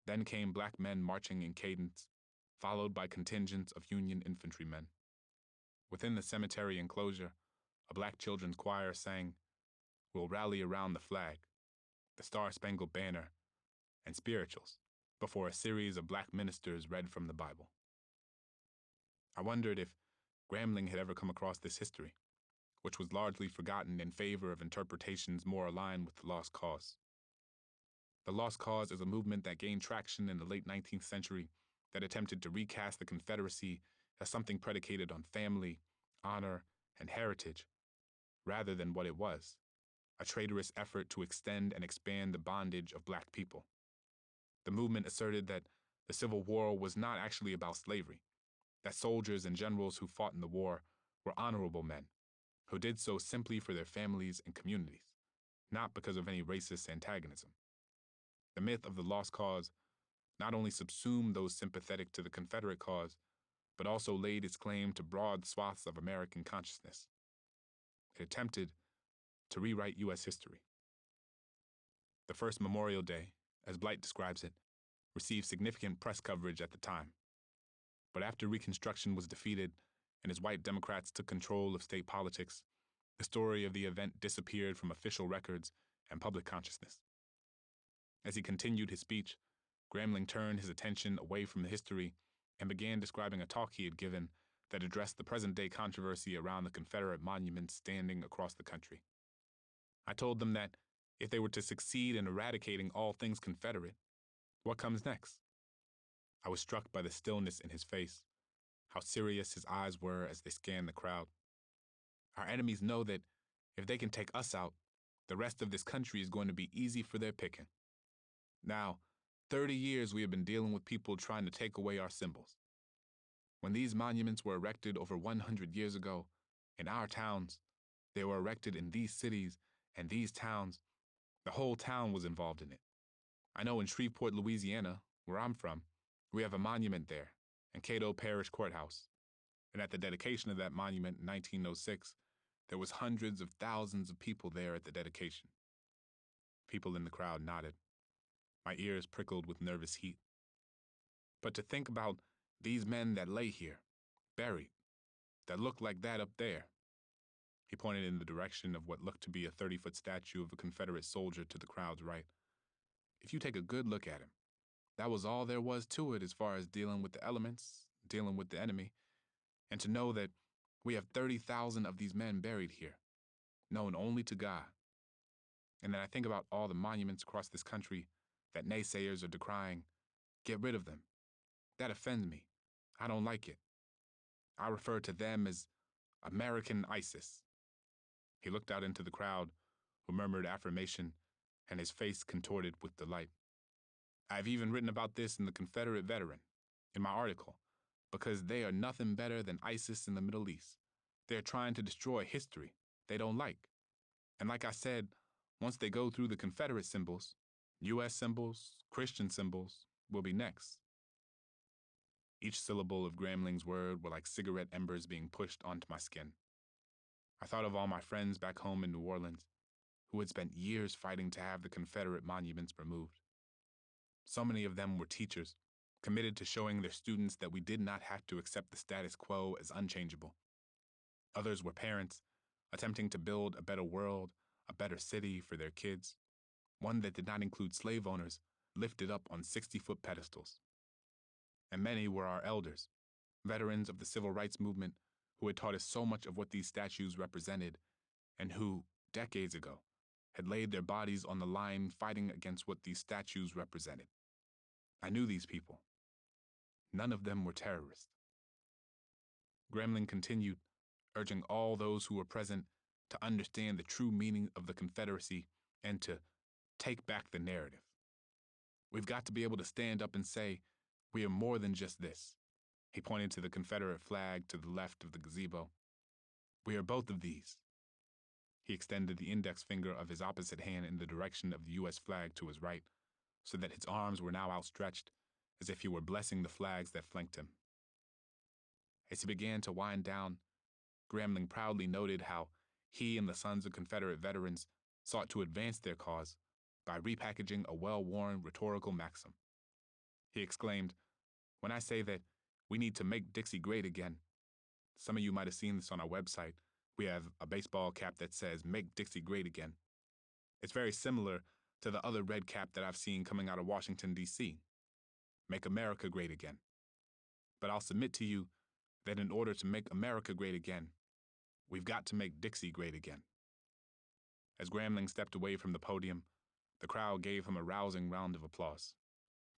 Then came black men marching in cadence, followed by contingents of Union infantrymen. Within the cemetery enclosure, a black children's choir sang, "We'll rally around the flag," the Star-Spangled Banner, and spirituals, before a series of black ministers read from the Bible. I wondered if Grambling had ever come across this history, which was largely forgotten in favor of interpretations more aligned with the Lost Cause. The Lost Cause is a movement that gained traction in the late 19th century that attempted to recast the Confederacy as something predicated on family, honor, and heritage, rather than what it was, a traitorous effort to extend and expand the bondage of black people. The movement asserted that the Civil War was not actually about slavery, that soldiers and generals who fought in the war were honorable men, who did so simply for their families and communities, not because of any racist antagonism. The myth of the Lost Cause not only subsumed those sympathetic to the Confederate cause, but also laid its claim to broad swaths of American consciousness. It attempted to rewrite U.S. history. The first Memorial Day, as Blight describes it, received significant press coverage at the time. But after Reconstruction was defeated and as white Democrats took control of state politics, the story of the event disappeared from official records and public consciousness. As he continued his speech, Grambling turned his attention away from the history and began describing a talk he had given that addressed the present-day controversy around the Confederate monuments standing across the country. I told them that if they were to succeed in eradicating all things Confederate, what comes next? I was struck by the stillness in his face, how serious his eyes were as they scanned the crowd. Our enemies know that if they can take us out, the rest of this country is going to be easy for their picking. Now, 30 years we have been dealing with people trying to take away our symbols. When these monuments were erected over 100 years ago, in our towns, they were erected in these cities and these towns. The whole town was involved in it. I know in Shreveport, Louisiana, where I'm from, we have a monument there, in Cato Parish Courthouse. And at the dedication of that monument in 1906, there was hundreds of thousands of people there at the dedication. People in the crowd nodded. My ears prickled with nervous heat. But to think about these men that lay here, buried, that look like that up there. He pointed in the direction of what looked to be a 30-foot statue of a Confederate soldier to the crowd's right. If you take a good look at him, that was all there was to it as far as dealing with the elements, dealing with the enemy, and to know that we have 30,000 of these men buried here, known only to God. And then I think about all the monuments across this country that naysayers are decrying. Get rid of them. That offends me. I don't like it. I refer to them as American ISIS. He looked out into the crowd, who murmured affirmation, and his face contorted with delight. I've even written about this in the Confederate Veteran, in my article, because they are nothing better than ISIS in the Middle East. They're trying to destroy history they don't like. And like I said, once they go through the Confederate symbols, U.S. symbols, Christian symbols will be next. Each syllable of Grambling's word were like cigarette embers being pushed onto my skin. I thought of all my friends back home in New Orleans, who had spent years fighting to have the Confederate monuments removed. So many of them were teachers, committed to showing their students that we did not have to accept the status quo as unchangeable. Others were parents, attempting to build a better world, a better city for their kids, one that did not include slave owners lifted up on 60-foot pedestals. and many were our elders, veterans of the civil rights movement who had taught us so much of what these statues represented and who, decades ago, had laid their bodies on the line fighting against what these statues represented. I knew these people. None of them were terrorists. Gremling continued, urging all those who were present to understand the true meaning of the Confederacy and to take back the narrative. We've got to be able to stand up and say, we are more than just this. He pointed to the Confederate flag to the left of the gazebo. We are both of these. He extended the index finger of his opposite hand in the direction of the U.S. flag to his right, so that his arms were now outstretched, as if he were blessing the flags that flanked him. As he began to wind down, Grambling proudly noted how he and the sons of Confederate veterans sought to advance their cause by repackaging a well-worn rhetorical maxim. He exclaimed, "When I say that we need to make Dixie great again," some of you might have seen this on our website. We have a baseball cap that says, "Make Dixie great again." It's very similar to the other red cap that I've seen coming out of Washington, D.C. Make America great again. But I'll submit to you that in order to make America great again, we've got to make Dixie great again. As Grambling stepped away from the podium, the crowd gave him a rousing round of applause.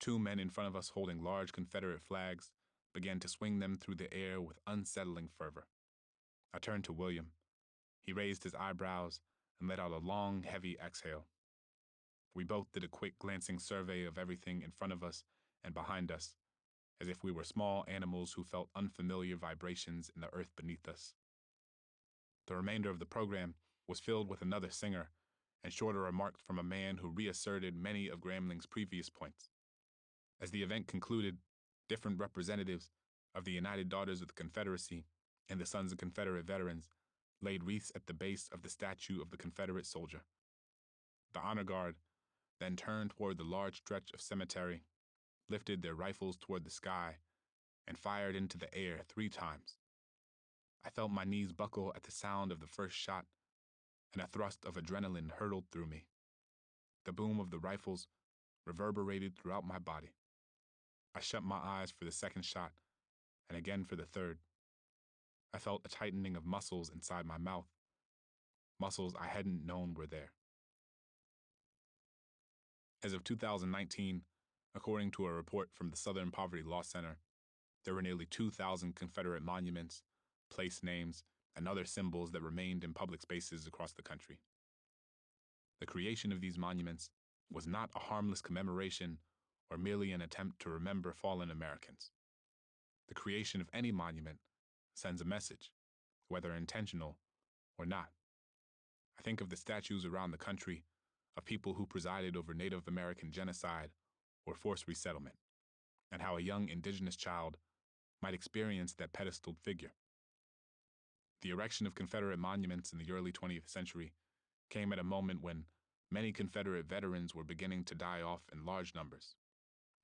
Two men in front of us holding large Confederate flags began to swing them through the air with unsettling fervor. I turned to William. He raised his eyebrows and let out a long, heavy exhale. We both did a quick glancing survey of everything in front of us and behind us, as if we were small animals who felt unfamiliar vibrations in the earth beneath us. The remainder of the program was filled with another singer and shorter remarks from a man who reasserted many of Gramling's previous points. As the event concluded, different representatives of the United Daughters of the Confederacy and the Sons of Confederate Veterans laid wreaths at the base of the statue of the Confederate soldier. The honor guard then turned toward the large stretch of cemetery, lifted their rifles toward the sky, and fired into the air 3 times. I felt my knees buckle at the sound of the first shot, and a thrust of adrenaline hurtled through me. The boom of the rifles reverberated throughout my body. I shut my eyes for the second shot, and again for the third. I felt a tightening of muscles inside my mouth, muscles I hadn't known were there. As of 2019, according to a report from the Southern Poverty Law Center, there were nearly 2,000 Confederate monuments, place names, and other symbols that remained in public spaces across the country. The creation of these monuments was not a harmless commemoration or merely an attempt to remember fallen Americans. The creation of any monument sends a message, whether intentional or not. I think of the statues around the country of people who presided over Native American genocide or forced resettlement, and how a young indigenous child might experience that pedestaled figure. The erection of Confederate monuments in the early 20th century came at a moment when many Confederate veterans were beginning to die off in large numbers.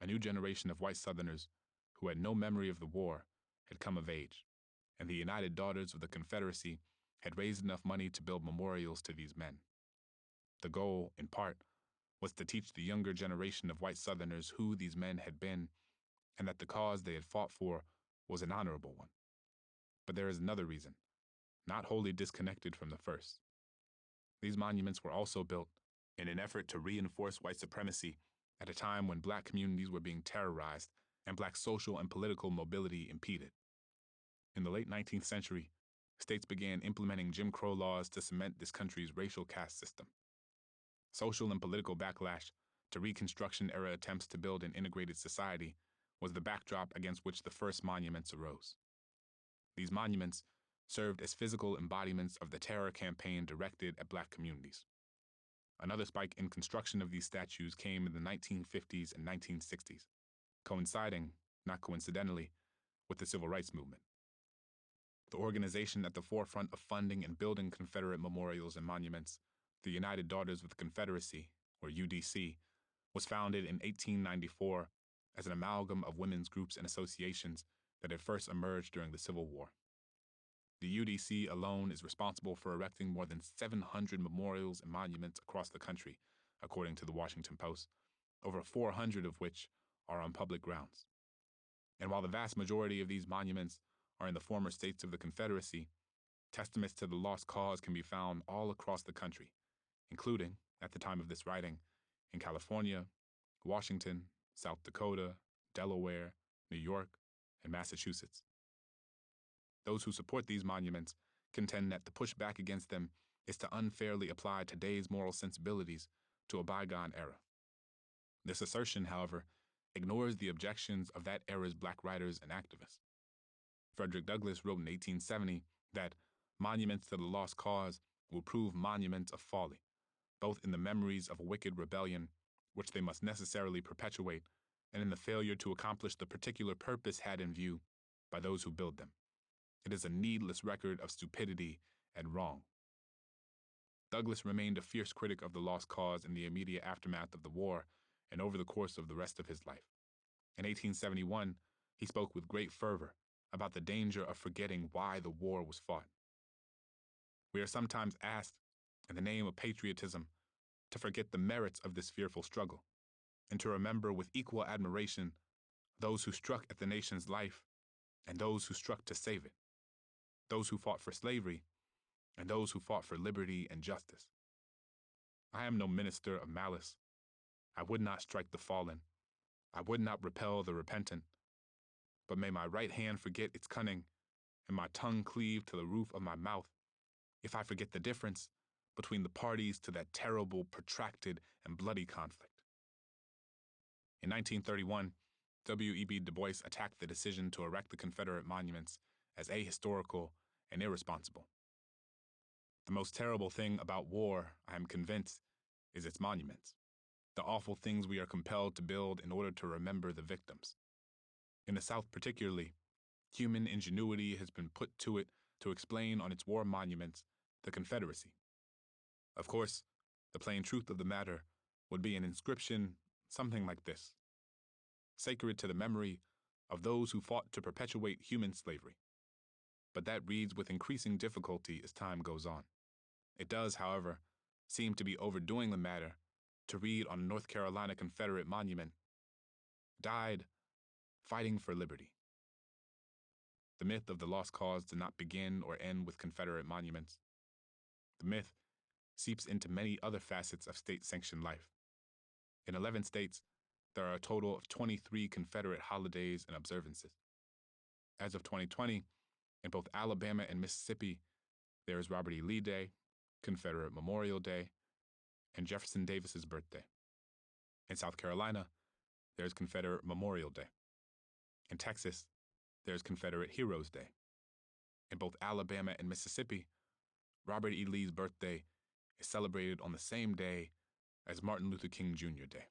A new generation of white Southerners who had no memory of the war had come of age, and the United Daughters of the Confederacy had raised enough money to build memorials to these men. The goal, in part, was to teach the younger generation of white Southerners who these men had been and that the cause they had fought for was an honorable one. But there is another reason, not wholly disconnected from the first. These monuments were also built in an effort to reinforce white supremacy at a time when black communities were being terrorized and black social and political mobility impeded. In the late 19th century, states began implementing Jim Crow laws to cement this country's racial caste system. Social and political backlash to Reconstruction-era attempts to build an integrated society was the backdrop against which the first monuments arose. These monuments served as physical embodiments of the terror campaign directed at black communities. Another spike in construction of these statues came in the 1950s and 1960s, coinciding, not coincidentally, with the Civil Rights Movement. The organization at the forefront of funding and building Confederate memorials and monuments, the United Daughters of the Confederacy, or UDC, was founded in 1894 as an amalgam of women's groups and associations that had first emerged during the Civil War. The UDC alone is responsible for erecting more than 700 memorials and monuments across the country, according to the Washington Post, over 400 of which are on public grounds. And while the vast majority of these monuments are in the former states of the Confederacy, testaments to the lost cause can be found all across the country, including, at the time of this writing, in California, Washington, South Dakota, Delaware, New York, and Massachusetts. Those who support these monuments contend that the pushback against them is to unfairly apply today's moral sensibilities to a bygone era. This assertion, however, ignores the objections of that era's black writers and activists. Frederick Douglass wrote in 1870 that monuments to the lost cause will prove monuments of folly, both in the memories of a wicked rebellion, which they must necessarily perpetuate, and in the failure to accomplish the particular purpose had in view by those who build them. It is a needless record of stupidity and wrong. Douglass remained a fierce critic of the lost cause in the immediate aftermath of the war and over the course of the rest of his life. In 1871, he spoke with great fervor about the danger of forgetting why the war was fought. We are sometimes asked, in the name of patriotism, to forget the merits of this fearful struggle, and to remember with equal admiration those who struck at the nation's life and those who struck to save it, those who fought for slavery and those who fought for liberty and justice. I am no minister of malice. I would not strike the fallen. I would not repel the repentant. But may my right hand forget its cunning and my tongue cleave to the roof of my mouth if I forget the difference between the parties to that terrible, protracted, and bloody conflict. In 1931, W.E.B. Du Bois attacked the decision to erect the Confederate monuments as ahistorical and irresponsible. The most terrible thing about war, I am convinced, is its monuments, the awful things we are compelled to build in order to remember the victims. In the South particularly, human ingenuity has been put to it to explain on its war monuments the Confederacy. Of course, the plain truth of the matter would be an inscription something like this: sacred to the memory of those who fought to perpetuate human slavery. But that reads with increasing difficulty as time goes on. It does, however, seem to be overdoing the matter to read on a North Carolina Confederate monument, "Died fighting for liberty." The myth of the lost cause did not begin or end with Confederate monuments. The myth seeps into many other facets of state-sanctioned life. In 11 states, there are a total of 23 Confederate holidays and observances. As of 2020, in both Alabama and Mississippi, there is Robert E. Lee Day, Confederate Memorial Day, and Jefferson Davis's birthday. In South Carolina, there is Confederate Memorial Day. In Texas, there is Confederate Heroes Day. In both Alabama and Mississippi, Robert E. Lee's birthday is celebrated on the same day as Martin Luther King Jr. Day.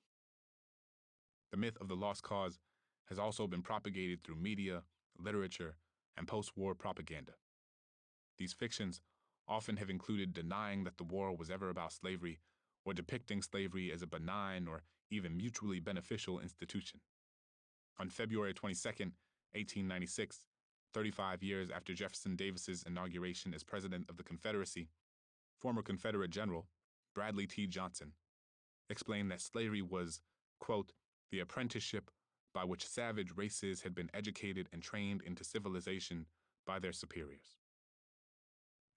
The myth of the lost cause has also been propagated through media, literature, and post-war propaganda. These fictions often have included denying that the war was ever about slavery or depicting slavery as a benign or even mutually beneficial institution. On February 22, 1896, 35 years after Jefferson Davis's inauguration as President of the Confederacy, former Confederate General Bradley T. Johnson explained that slavery was, quote, the apprenticeship by which savage races had been educated and trained into civilization by their superiors.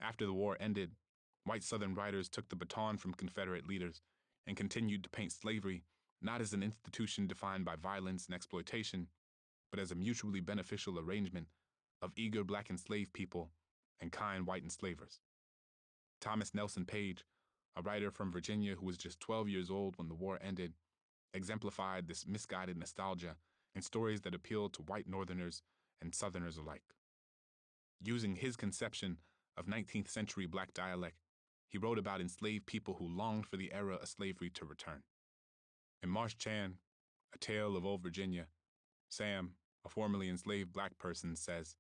After the war ended, white Southern writers took the baton from Confederate leaders and continued to paint slavery not as an institution defined by violence and exploitation, but as a mutually beneficial arrangement of eager black enslaved people and kind white enslavers. Thomas Nelson Page, a writer from Virginia who was just 12 years old when the war ended, exemplified this misguided nostalgia in stories that appealed to white Northerners and Southerners alike. Using his conception of 19th century black dialect, he wrote about enslaved people who longed for the era of slavery to return. In Marsh Chan, A Tale of Old Virginia, Sam, a formerly enslaved black person, says,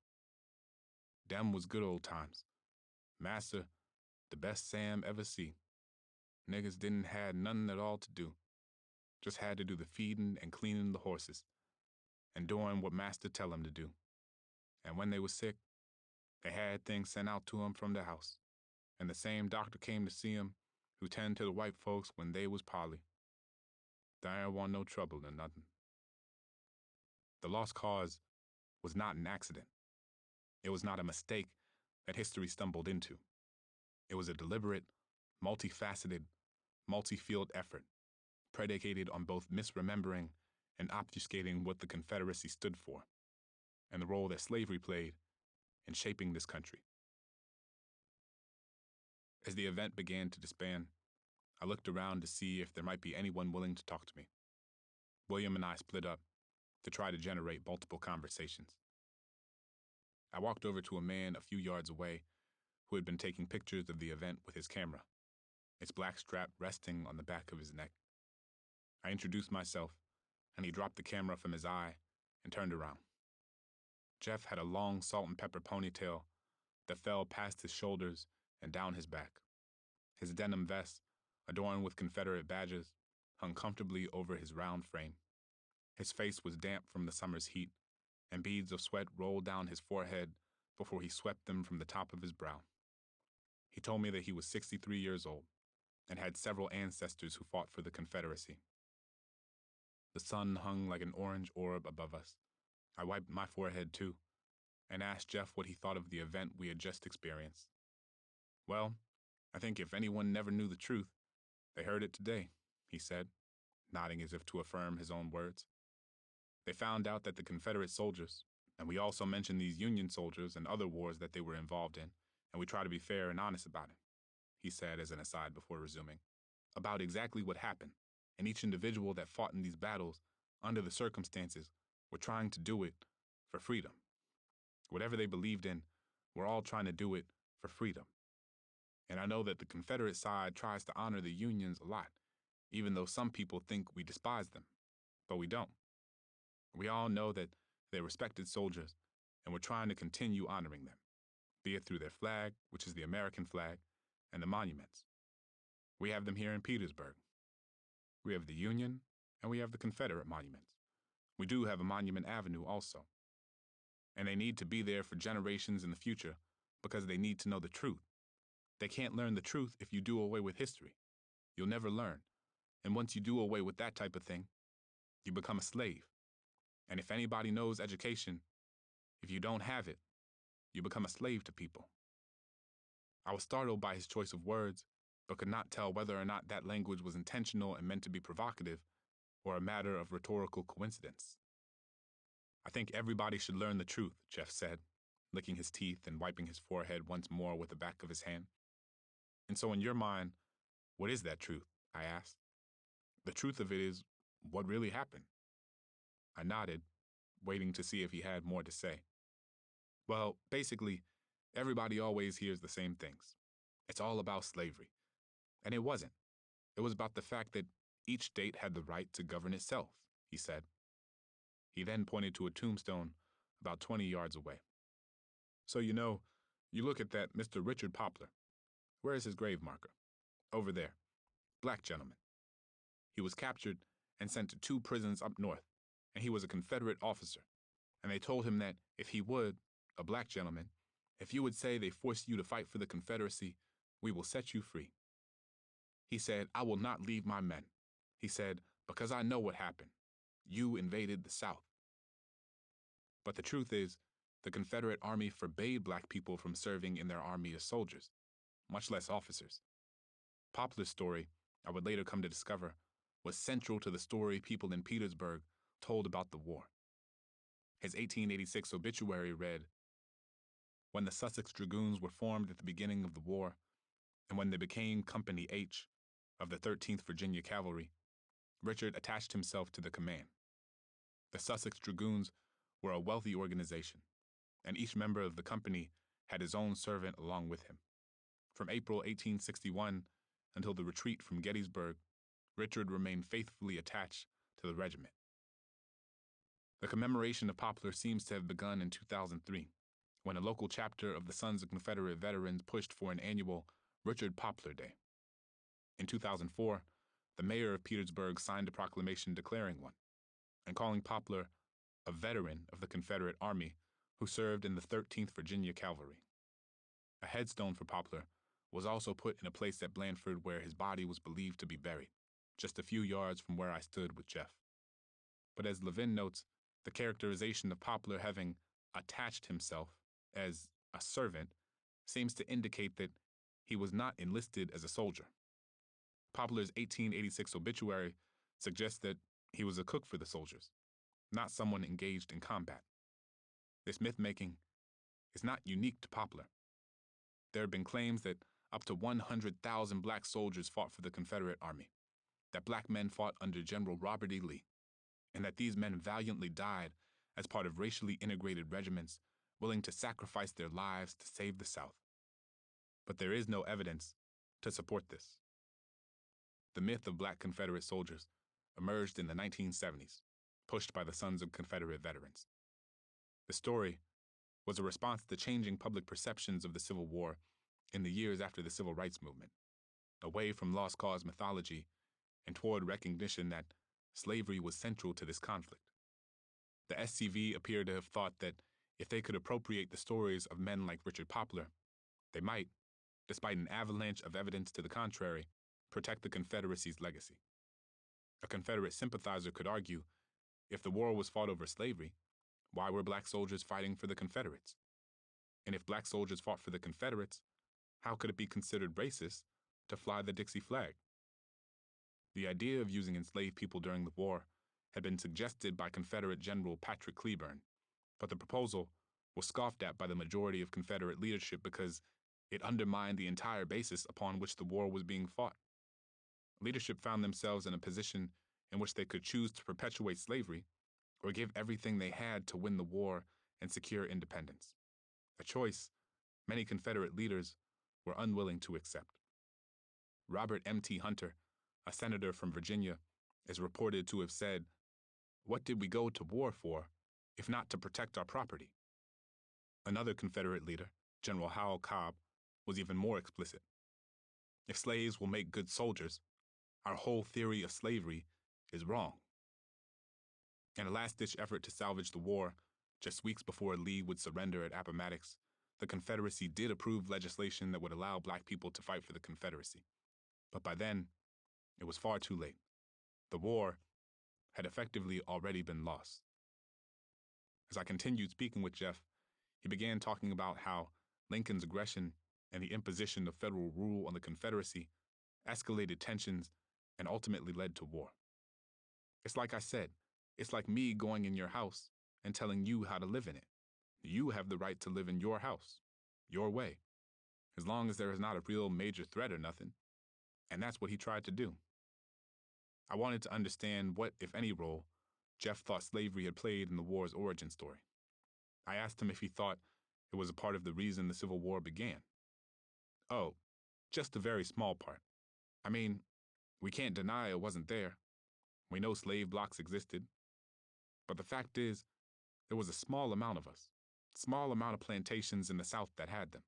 "Dem was good old times. Massa, the best Sam ever see. Niggas didn't had nothing at all to do. Just had to do the feeding and cleaning the horses, and doing what master tell 'em to do. And when they was sick, they had things sent out to 'em from the house, and the same doctor came to see 'em who tend to the white folks when they was poorly. There ain't want no trouble or nothing." The lost cause was not an accident. It was not a mistake that history stumbled into. It was a deliberate, multifaceted, multi-field effort, predicated on both misremembering and obfuscating what the Confederacy stood for, and the role that slavery played in shaping this country. As the event began to disband, I looked around to see if there might be anyone willing to talk to me. William and I split up to try to generate multiple conversations. I walked over to a man a few yards away who had been taking pictures of the event with his camera, its black strap resting on the back of his neck. I introduced myself, and he dropped the camera from his eye and turned around. Jeff had a long salt and pepper ponytail that fell past his shoulders and down his back. His denim vest, adorned with Confederate badges, hung comfortably over his round frame. His face was damp from the summer's heat, and beads of sweat rolled down his forehead before he swept them from the top of his brow. He told me that he was 63 years old and had several ancestors who fought for the Confederacy. The sun hung like an orange orb above us. I wiped my forehead too, and asked Jeff what he thought of the event we had just experienced. Well, I think if anyone never knew the truth, they heard it today, he said, nodding as if to affirm his own words. They found out that the Confederate soldiers, and we also mentioned these Union soldiers and other wars that they were involved in, and we try to be fair and honest about it, he said as an aside before resuming, about exactly what happened, and each individual that fought in these battles, under the circumstances, were trying to do it for freedom. Whatever they believed in, we're all trying to do it for freedom. And I know that the Confederate side tries to honor the Unions a lot, even though some people think we despise them, but we don't. We all know that they're respected soldiers, and we're trying to continue honoring them, be it through their flag, which is the American flag, and the monuments. We have them here in Petersburg. We have the Union, and we have the Confederate monuments. We do have a Monument Avenue also. And they need to be there for generations in the future because they need to know the truth. They can't learn the truth if you do away with history. You'll never learn. And once you do away with that type of thing, you become a slave. And if anybody knows education, if you don't have it, you become a slave to people. I was startled by his choice of words, but could not tell whether or not that language was intentional and meant to be provocative, or a matter of rhetorical coincidence. I think everybody should learn the truth, Jeff said, licking his teeth and wiping his forehead once more with the back of his hand. And so in your mind, what is that truth? I asked. The truth of it is what really happened. I nodded, waiting to see if he had more to say. Well, basically, everybody always hears the same things. It's all about slavery. And it wasn't. It was about the fact that each state had the right to govern itself, he said. He then pointed to a tombstone about 20 yards away. So you look at that Mr. Richard Poplar. Where is his grave marker? Over there. Black gentleman. He was captured and sent to 2 prisons up north, and he was a Confederate officer. And they told him that if he would, a black gentleman, if you would say they forced you to fight for the Confederacy, we will set you free. He said, I will not leave my men. He said, because I know what happened. You invaded the South. But the truth is, the Confederate Army forbade black people from serving in their army as soldiers, much less officers. Poplar's story, I would later come to discover, was central to the story people in Petersburg told about the war. His 1886 obituary read, when the Sussex Dragoons were formed at the beginning of the war, and when they became Company H of the 13th Virginia Cavalry, Richard attached himself to the command. The Sussex Dragoons were a wealthy organization, and each member of the company had his own servant along with him. From April 1861 until the retreat from Gettysburg, Richard remained faithfully attached to the regiment. The commemoration of Poplar seems to have begun in 2003, when a local chapter of the Sons of Confederate Veterans pushed for an annual Richard Poplar Day. In 2004, the mayor of Petersburg signed a proclamation declaring one, and calling Poplar a veteran of the Confederate Army who served in the 13th Virginia Cavalry. A headstone for Poplar was also put in a place at Blandford where his body was believed to be buried, just a few yards from where I stood with Jeff. But as Levin notes, the characterization of Poplar having attached himself as a servant seems to indicate that he was not enlisted as a soldier. Poplar's 1886 obituary suggests that he was a cook for the soldiers, not someone engaged in combat. This myth-making is not unique to Poplar. There have been claims that up to 100,000 black soldiers fought for the Confederate Army, that black men fought under General Robert E. Lee, and that these men valiantly died as part of racially integrated regiments willing to sacrifice their lives to save the South. But there is no evidence to support this. The myth of black Confederate soldiers emerged in the 1970s, pushed by the sons of Confederate veterans. The story was a response to changing public perceptions of the Civil War in the years after the Civil Rights Movement, away from lost cause mythology and toward recognition that slavery was central to this conflict. The SCV appear to have thought that if they could appropriate the stories of men like Richard Poplar, they might, despite an avalanche of evidence to the contrary, protect the Confederacy's legacy. A Confederate sympathizer could argue, if the war was fought over slavery, why were black soldiers fighting for the Confederates? And if black soldiers fought for the Confederates, how could it be considered racist to fly the Dixie flag? The idea of using enslaved people during the war had been suggested by Confederate General Patrick Cleburne, but the proposal was scoffed at by the majority of Confederate leadership because it undermined the entire basis upon which the war was being fought. Leadership found themselves in a position in which they could choose to perpetuate slavery or give everything they had to win the war and secure independence, a choice many Confederate leaders were unwilling to accept. Robert M.T. Hunter, a senator from Virginia, is reported to have said, "What did we go to war for, if not to protect our property?" Another Confederate leader, General Howell Cobb, was even more explicit. "If slaves will make good soldiers, our whole theory of slavery is wrong." In a last-ditch effort to salvage the war, just weeks before Lee would surrender at Appomattox, the Confederacy did approve legislation that would allow black people to fight for the Confederacy. But by then, it was far too late. The war had effectively already been lost. As I continued speaking with Jeff, he began talking about how Lincoln's aggression and the imposition of federal rule on the Confederacy escalated tensions and ultimately led to war. "It's like I said, it's like me going in your house and telling you how to live in it. You have the right to live in your house, your way, as long as there is not a real major threat or nothing." And that's what he tried to do. I wanted to understand what, if any, role Jeff thought slavery had played in the war's origin story. I asked him if he thought it was a part of the reason the Civil War began. "Oh, just a very small part. I mean, we can't deny it wasn't there. We know slave blocks existed. But the fact is, there was a small amount of us, small amount of plantations in the South that had them.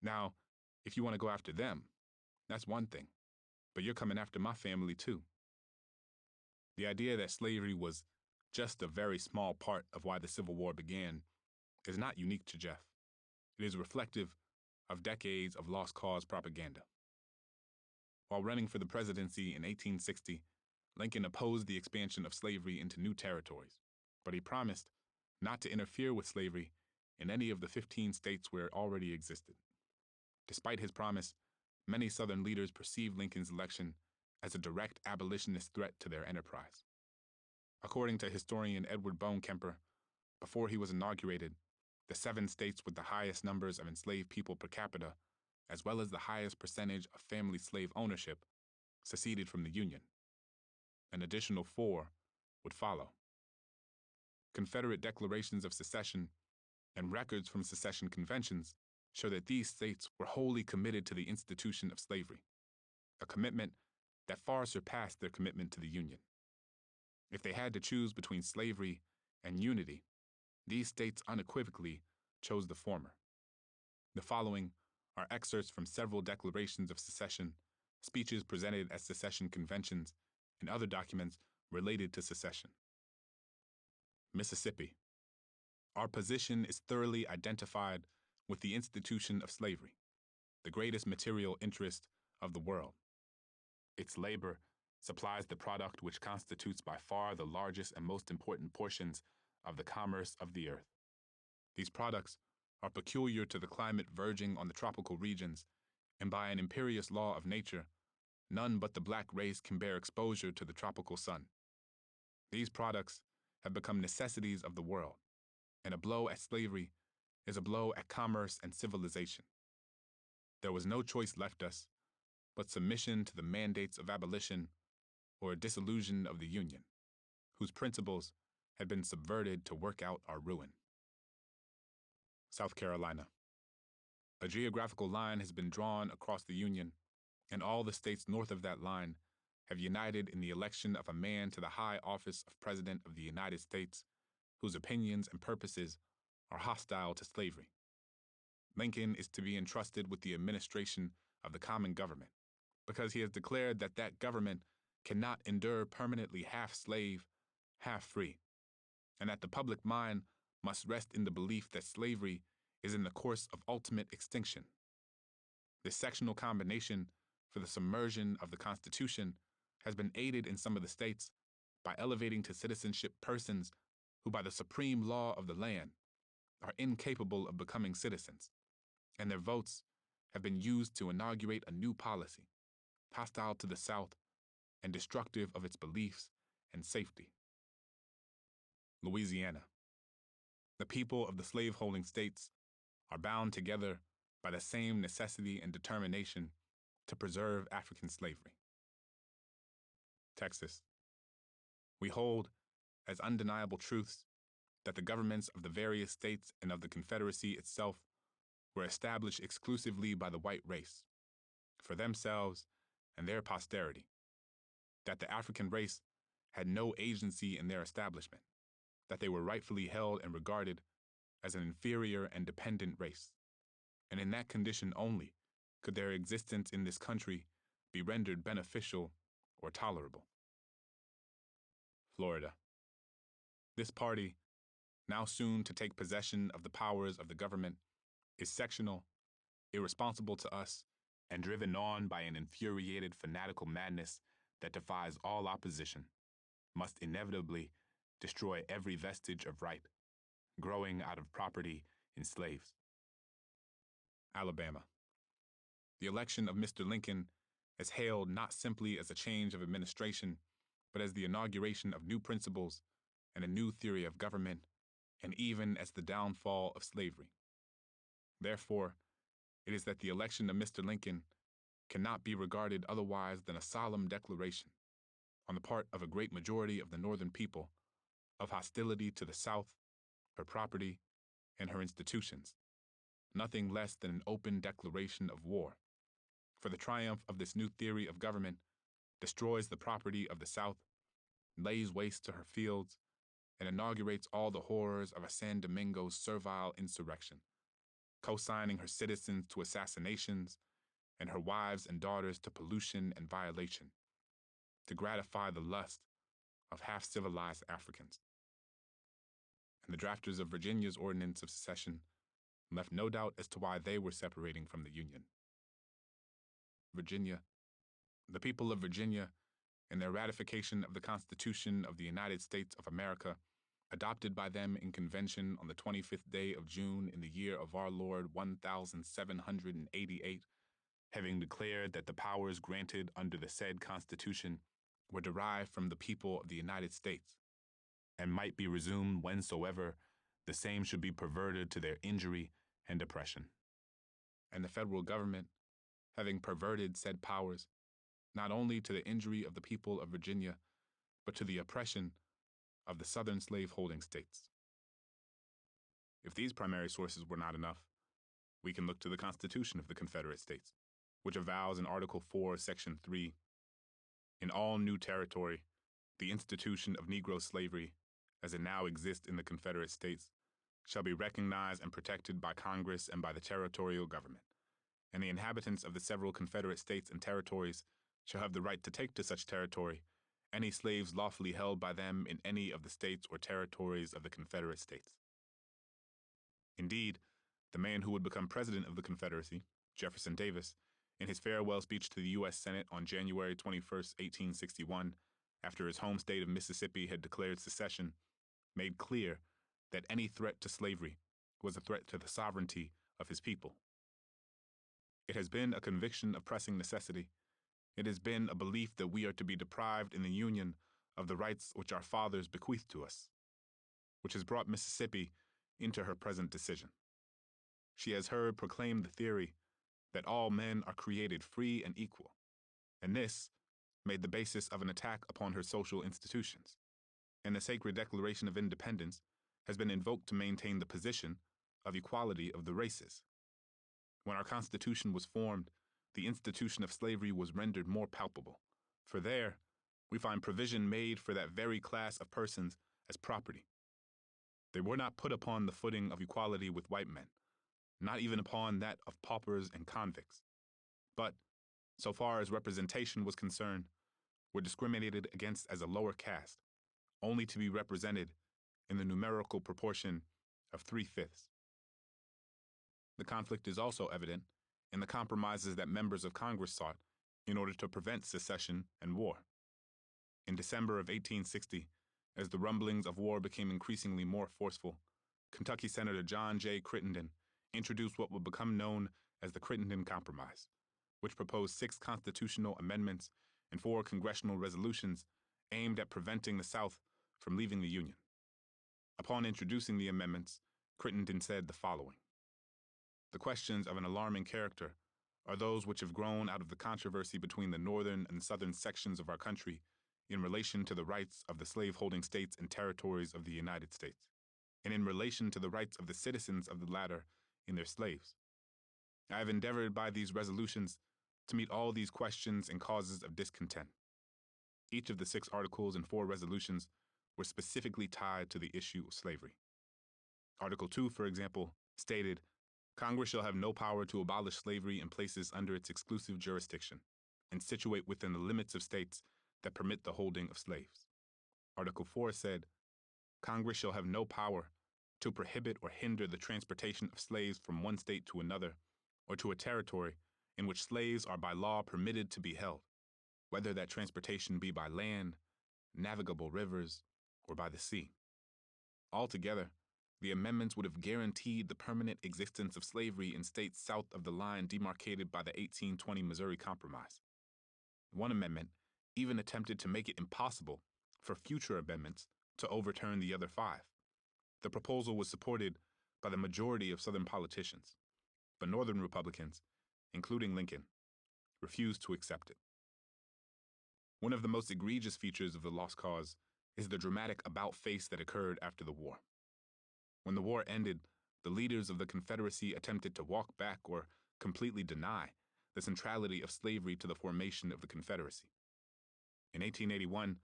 Now, if you want to go after them, that's one thing, but you're coming after my family too." The idea that slavery was just a very small part of why the Civil War began is not unique to Jeff. It is reflective of decades of lost cause propaganda. While running for the presidency in 1860, Lincoln opposed the expansion of slavery into new territories, but he promised not to interfere with slavery in any of the 15 states where it already existed. Despite his promise, many Southern leaders perceived Lincoln's election as a direct abolitionist threat to their enterprise. According to historian Edward Bone Kemper, before he was inaugurated, the 7 states with the highest numbers of enslaved people per capita, as well as the highest percentage of family slave ownership, seceded from the Union. An additional 4 would follow. Confederate declarations of secession and records from secession conventions show that these states were wholly committed to the institution of slavery, a commitment that far surpassed their commitment to the Union. If they had to choose between slavery and unity, these states unequivocally chose the former. The following are excerpts from several declarations of secession, speeches presented at secession conventions, and other documents related to secession. Mississippi. Our position is thoroughly identified with the institution of slavery, the greatest material interest of the world. Its labor supplies the product which constitutes by far the largest and most important portions of the commerce of the earth. These products are peculiar to the climate verging on the tropical regions, and by an imperious law of nature, none but the black race can bear exposure to the tropical sun. These products have become necessities of the world, and a blow at slavery is a blow at commerce and civilization. There was no choice left us but submission to the mandates of abolition or a dissolution of the Union, whose principles had been subverted to work out our ruin. South Carolina. A geographical line has been drawn across the Union, and all the states north of that line have united in the election of a man to the high office of President of the United States, whose opinions and purposes are hostile to slavery. Lincoln is to be entrusted with the administration of the common government, because he has declared that that government cannot endure permanently half slave, half free, and that the public mind must rest in the belief that slavery is in the course of ultimate extinction. This sectional combination for the submersion of the Constitution has been aided in some of the states by elevating to citizenship persons who, by the supreme law of the land, are incapable of becoming citizens, and their votes have been used to inaugurate a new policy, hostile to the South and destructive of its beliefs and safety. Louisiana. The people of the slave-holding states are bound together by the same necessity and determination to preserve African slavery. Texas. We hold as undeniable truths that the governments of the various states and of the Confederacy itself were established exclusively by the white race, for themselves and their posterity, that the African race had no agency in their establishment, that they were rightfully held and regarded as an inferior and dependent race, and in that condition only could their existence in this country be rendered beneficial or tolerable. Florida. This party, now soon to take possession of the powers of the government, is sectional, irresponsible to us, and driven on by an infuriated fanatical madness that defies all opposition, must inevitably destroy every vestige of right, growing out of property in slaves. Alabama. The election of Mr. Lincoln is hailed not simply as a change of administration, but as the inauguration of new principles and a new theory of government, and even as the downfall of slavery. Therefore, it is that the election of Mr. Lincoln cannot be regarded otherwise than a solemn declaration, on the part of a great majority of the Northern people, of hostility to the South, her property, and her institutions, nothing less than an open declaration of war. For the triumph of this new theory of government destroys the property of the South, lays waste to her fields, and inaugurates all the horrors of a San Domingo's servile insurrection, co-signing her citizens to assassinations and her wives and daughters to pollution and violation, to gratify the lust of half-civilized Africans. And the drafters of Virginia's ordinance of secession left no doubt as to why they were separating from the Union. Virginia. The people of Virginia, in their ratification of the Constitution of the United States of America, adopted by them in convention on the 25th day of June in the year of our Lord 1788, having declared that the powers granted under the said Constitution were derived from the people of the United States, and might be resumed whensoever the same should be perverted to their injury and oppression. And the federal government, having perverted said powers, not only to the injury of the people of Virginia, but to the oppression of the southern slave-holding states. If these primary sources were not enough, we can look to the Constitution of the Confederate States, which avows in Article 4, Section 3, "In all new territory, the institution of Negro slavery, as it now exists in the Confederate States, shall be recognized and protected by Congress and by the territorial government, and the inhabitants of the several Confederate States and territories shall have the right to take to such territory any slaves lawfully held by them in any of the states or territories of the Confederate States." Indeed, the man who would become president of the Confederacy, Jefferson Davis, in his farewell speech to the U.S. Senate on January 21, 1861, after his home state of Mississippi had declared secession, made clear that any threat to slavery was a threat to the sovereignty of his people. It has been a conviction of pressing necessity. It has been a belief that we are to be deprived in the Union of the rights which our fathers bequeathed to us, which has brought Mississippi into her present decision. She has heard proclaim the theory that all men are created free and equal, and this made the basis of an attack upon her social institutions. And the sacred Declaration of Independence has been invoked to maintain the position of equality of the races. When our Constitution was formed, the institution of slavery was rendered more palpable, for there we find provision made for that very class of persons as property. They were not put upon the footing of equality with white men, not even upon that of paupers and convicts, but, so far as representation was concerned, were discriminated against as a lower caste, only to be represented in the numerical proportion of 3/5. The conflict is also evident in the compromises that members of Congress sought in order to prevent secession and war. In December of 1860, as the rumblings of war became increasingly more forceful, Kentucky Senator John J. Crittenden introduced what would become known as the Crittenden Compromise, which proposed 6 constitutional amendments and 4 congressional resolutions aimed at preventing the South from leaving the Union. Upon introducing the amendments, Crittenden said the following: "The questions of an alarming character are those which have grown out of the controversy between the northern and southern sections of our country in relation to the rights of the slave-holding states and territories of the United States, and in relation to the rights of the citizens of the latter in their slaves. I have endeavored by these resolutions to meet all these questions and causes of discontent. Each of the 6 articles and 4 resolutions were specifically tied to the issue of slavery. Article 2, for example, stated, 'Congress shall have no power to abolish slavery in places under its exclusive jurisdiction, and situate within the limits of states that permit the holding of slaves.' Article 4 said, 'Congress shall have no power to prohibit or hinder the transportation of slaves from one state to another, or to a territory in which slaves are by law permitted to be held, whether that transportation be by land, navigable rivers, or by the sea.' Altogether, the amendments would have guaranteed the permanent existence of slavery in states south of the line demarcated by the 1820 Missouri Compromise. One amendment even attempted to make it impossible for future amendments to overturn the other 5. The proposal was supported by the majority of Southern politicians, but Northern Republicans, including Lincoln, refused to accept it. One of the most egregious features of the Lost Cause is the dramatic about-face that occurred after the war. When the war ended, the leaders of the Confederacy attempted to walk back or completely deny the centrality of slavery to the formation of the Confederacy. In 1881,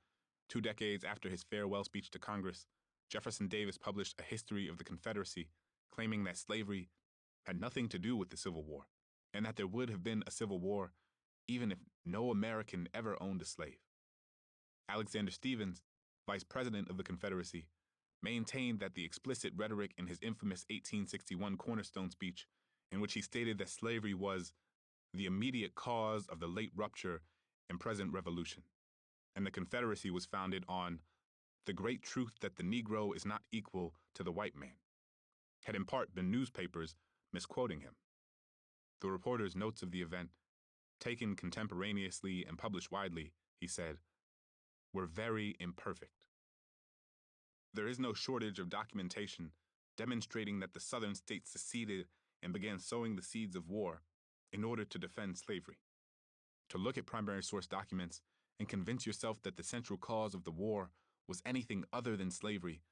2 decades after his farewell speech to Congress, Jefferson Davis published A History of the Confederacy, claiming that slavery had nothing to do with the Civil War, and that there would have been a Civil War even if no American ever owned a slave. Alexander Stephens, vice president of the Confederacy, maintained that the explicit rhetoric in his infamous 1861 Cornerstone speech, in which he stated that slavery was the immediate cause of the late rupture and present revolution, and the Confederacy was founded on the great truth that the Negro is not equal to the white man, had in part been newspapers misquoting him. The reporter's notes of the event, taken contemporaneously and published widely, he said, were very imperfect. There is no shortage of documentation demonstrating that the Southern states seceded and began sowing the seeds of war in order to defend slavery. To look at primary source documents and convince yourself that the central cause of the war was anything other than slavery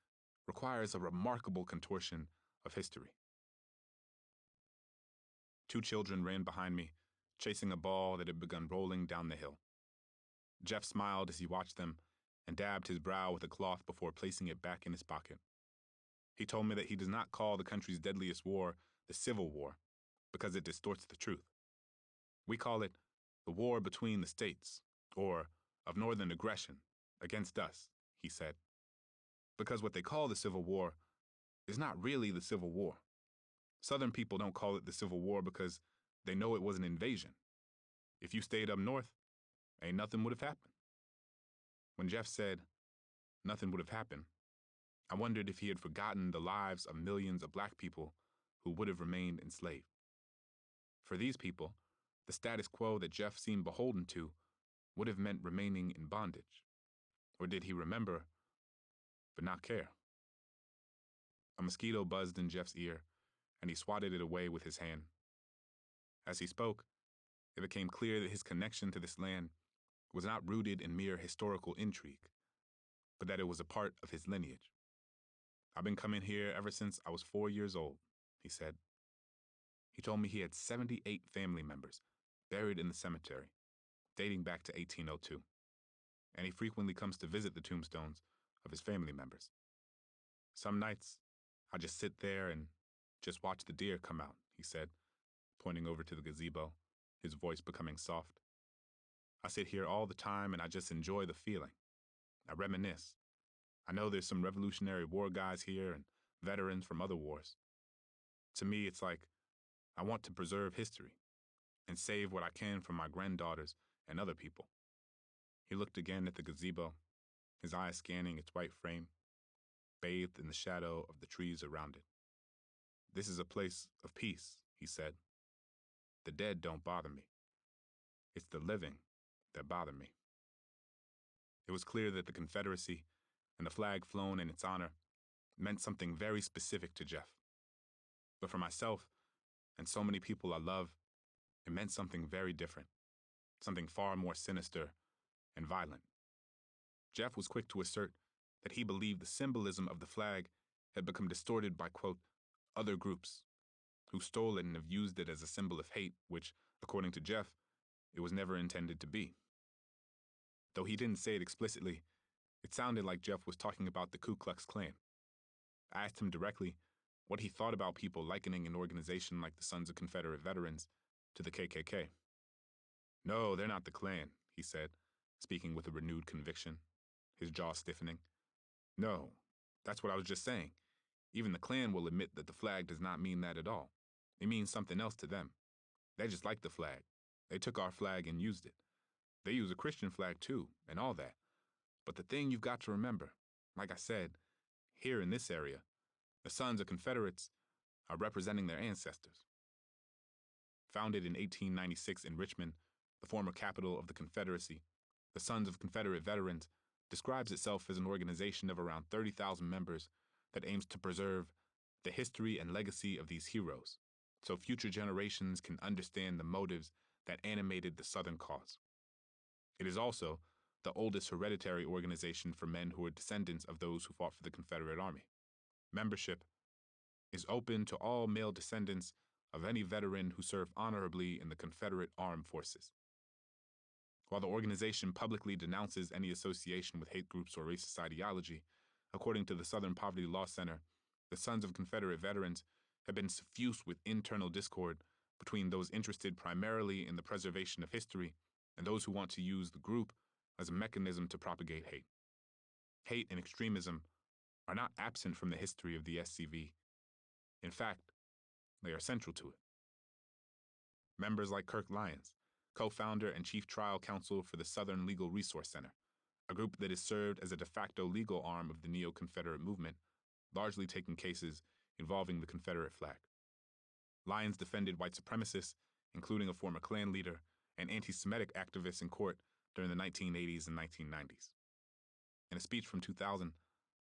requires a remarkable contortion of history. 2 children ran behind me, chasing a ball that had begun rolling down the hill. Jeff smiled as he watched them and dabbed his brow with a cloth before placing it back in his pocket. He told me that he does not call the country's deadliest war the Civil War because it distorts the truth. We call it the war between the states, or of northern aggression against us, he said, because what they call the Civil War is not really the Civil War. Southern people don't call it the Civil War because they know it was an invasion. If you stayed up north, ain't nothing would have happened. When Jeff said nothing would have happened, I wondered if he had forgotten the lives of millions of black people who would have remained enslaved. For these people, the status quo that Jeff seemed beholden to would have meant remaining in bondage. Or did he remember, but not care? A mosquito buzzed in Jeff's ear, and he swatted it away with his hand. As he spoke, it became clear that his connection to this land was not rooted in mere historical intrigue, but that it was a part of his lineage. I've been coming here ever since I was 4 years old, he said. He told me he had 78 family members buried in the cemetery, dating back to 1802, and he frequently comes to visit the tombstones of his family members. Some nights, I just sit there and just watch the deer come out, he said, pointing over to the gazebo, his voice becoming soft. I sit here all the time and I just enjoy the feeling. I reminisce. I know there's some Revolutionary War guys here and veterans from other wars. To me, it's like I want to preserve history and save what I can for my granddaughters and other people. He looked again at the gazebo, his eyes scanning its white frame, bathed in the shadow of the trees around it. This is a place of peace, he said. The dead don't bother me. It's the living that bother me. It was clear that the Confederacy and the flag flown in its honor meant something very specific to Jeff. But for myself and so many people I love, it meant something very different, something far more sinister and violent. Jeff was quick to assert that he believed the symbolism of the flag had become distorted by, quote, other groups who stole it and have used it as a symbol of hate, which, according to Jeff, it was never intended to be. Though he didn't say it explicitly, it sounded like Jeff was talking about the Ku Klux Klan. I asked him directly what he thought about people likening an organization like the Sons of Confederate Veterans to the KKK. No, they're not the Klan, he said, speaking with a renewed conviction, his jaw stiffening. No, that's what I was just saying. Even the Klan will admit that the flag does not mean that at all. It means something else to them. They just like the flag. They took our flag and used it. They use a Christian flag too, and all that. But the thing you've got to remember, like I said, here in this area, the Sons of Confederates are representing their ancestors. Founded in 1896 in Richmond, the former capital of the Confederacy, the Sons of Confederate Veterans describes itself as an organization of around 30,000 members that aims to preserve the history and legacy of these heroes, so future generations can understand the motives that animated the Southern cause. It is also the oldest hereditary organization for men who are descendants of those who fought for the Confederate Army. Membership is open to all male descendants of any veteran who served honorably in the Confederate Armed Forces. While the organization publicly denounces any association with hate groups or racist ideology, according to the Southern Poverty Law Center, the Sons of Confederate Veterans have been suffused with internal discord between those interested primarily in the preservation of history and those who want to use the group as a mechanism to propagate hate. Hate and extremism are not absent from the history of the SCV. In fact, they are central to it. Members like Kirk Lyons, co-founder and chief trial counsel for the Southern Legal Resource Center, a group that has served as a de facto legal arm of the neo-Confederate movement, largely taking cases involving the Confederate flag. Lyons defended white supremacists, including a former Klan leader, and anti-Semitic activists in court during the 1980s and 1990s. In a speech from 2000,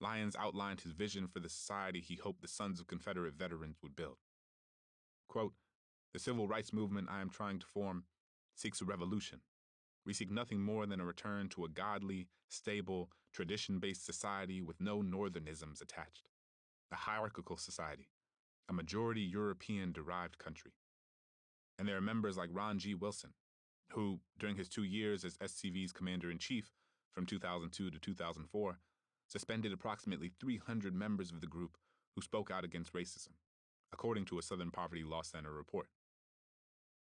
Lyons outlined his vision for the society he hoped the Sons of Confederate Veterans would build. Quote, "The civil rights movement I am trying to form seeks a revolution. We seek nothing more than a return to a godly, stable, tradition-based society with no northernisms attached. A hierarchical society, a majority European-derived country." And there are members like Ron G. Wilson, who, during his 2 years as SCV's commander-in-chief from 2002 to 2004, suspended approximately 300 members of the group who spoke out against racism, according to a Southern Poverty Law Center report.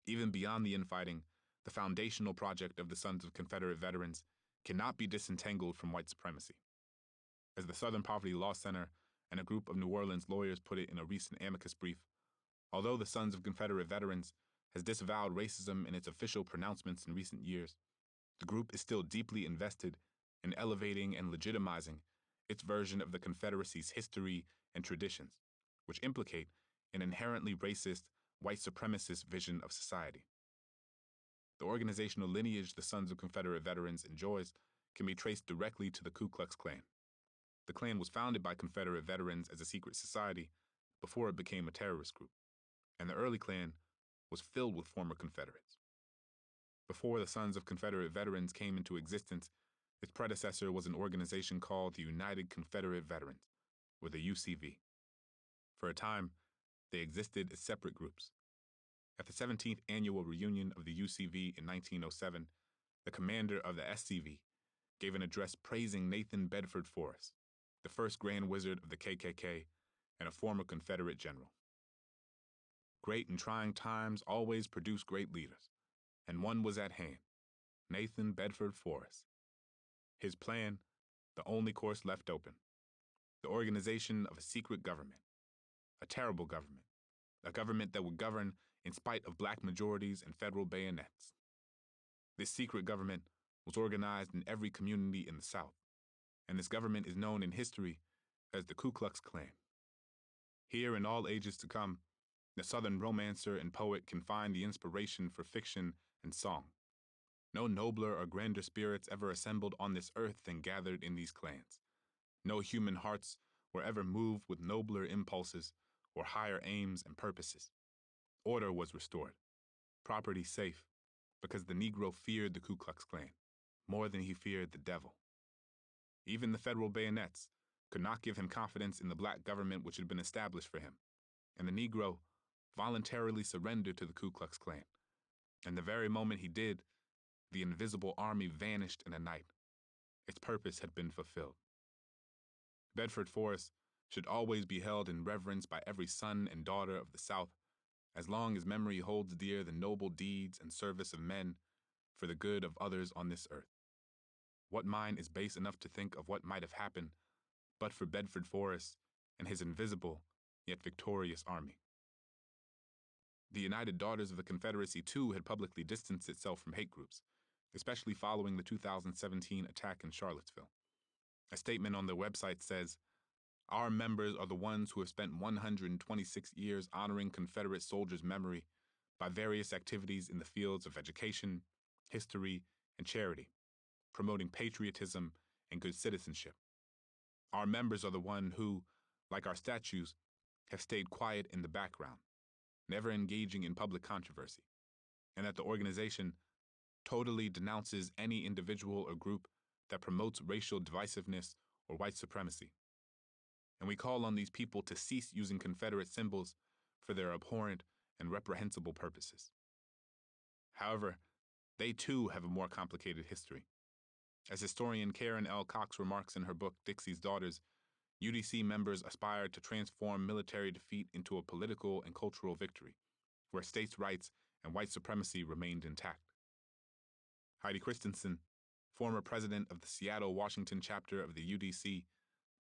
Even beyond the infighting, the foundational project of the Sons of Confederate Veterans cannot be disentangled from white supremacy. As the Southern Poverty Law Center and a group of New Orleans lawyers put it in a recent amicus brief, although the Sons of Confederate Veterans has disavowed racism in its official pronouncements in recent years, the group is still deeply invested in elevating and legitimizing its version of the Confederacy's history and traditions, which implicate an inherently racist, white supremacist vision of society. The organizational lineage the Sons of Confederate Veterans enjoys can be traced directly to the Ku Klux Klan. The Klan was founded by Confederate veterans as a secret society before it became a terrorist group, and the early Klan was filled with former Confederates. Before the Sons of Confederate Veterans came into existence, its predecessor was an organization called the United Confederate Veterans, or the UCV. For a time, they existed as separate groups. At the 17th annual reunion of the UCV in 1907, the commander of the SCV gave an address praising Nathan Bedford Forrest, the first Grand Wizard of the KKK and a former Confederate general. Great and trying times always produce great leaders, and one was at hand, Nathan Bedford Forrest. His plan, the only course left open, the organization of a secret government, a terrible government, a government that would govern in spite of black majorities and federal bayonets. This secret government was organized in every community in the South, and this government is known in history as the Ku Klux Klan. Here, in all ages to come, the Southern romancer and poet can find the inspiration for fiction and song. No nobler or grander spirits ever assembled on this earth than gathered in these clans. No human hearts were ever moved with nobler impulses or higher aims and purposes. Order was restored, property safe, because the Negro feared the Ku Klux Klan more than he feared the devil. Even the federal bayonets could not give him confidence in the black government which had been established for him, and the Negro voluntarily surrendered to the Ku Klux Klan. And the very moment he did, the invisible army vanished in a night. Its purpose had been fulfilled. Bedford Forrest should always be held in reverence by every son and daughter of the South, as long as memory holds dear the noble deeds and service of men for the good of others on this earth. What mind is base enough to think of what might have happened but for Bedford Forrest and his invisible yet victorious army? The United Daughters of the Confederacy, too, had publicly distanced itself from hate groups, especially following the 2017 attack in Charlottesville. A statement on their website says, "Our members are the ones who have spent 126 years honoring Confederate soldiers' memory by various activities in the fields of education, history, and charity, promoting patriotism and good citizenship. Our members are the ones who, like our statues, have stayed quiet in the background, never engaging in public controversy, and that the organization totally denounces any individual or group that promotes racial divisiveness or white supremacy. And we call on these people to cease using Confederate symbols for their abhorrent and reprehensible purposes." However, they too have a more complicated history. As historian Karen L. Cox remarks in her book Dixie's Daughters, UDC members aspired to transform military defeat into a political and cultural victory, where states' rights and white supremacy remained intact. Heidi Christensen, former president of the Seattle, Washington chapter of the UDC,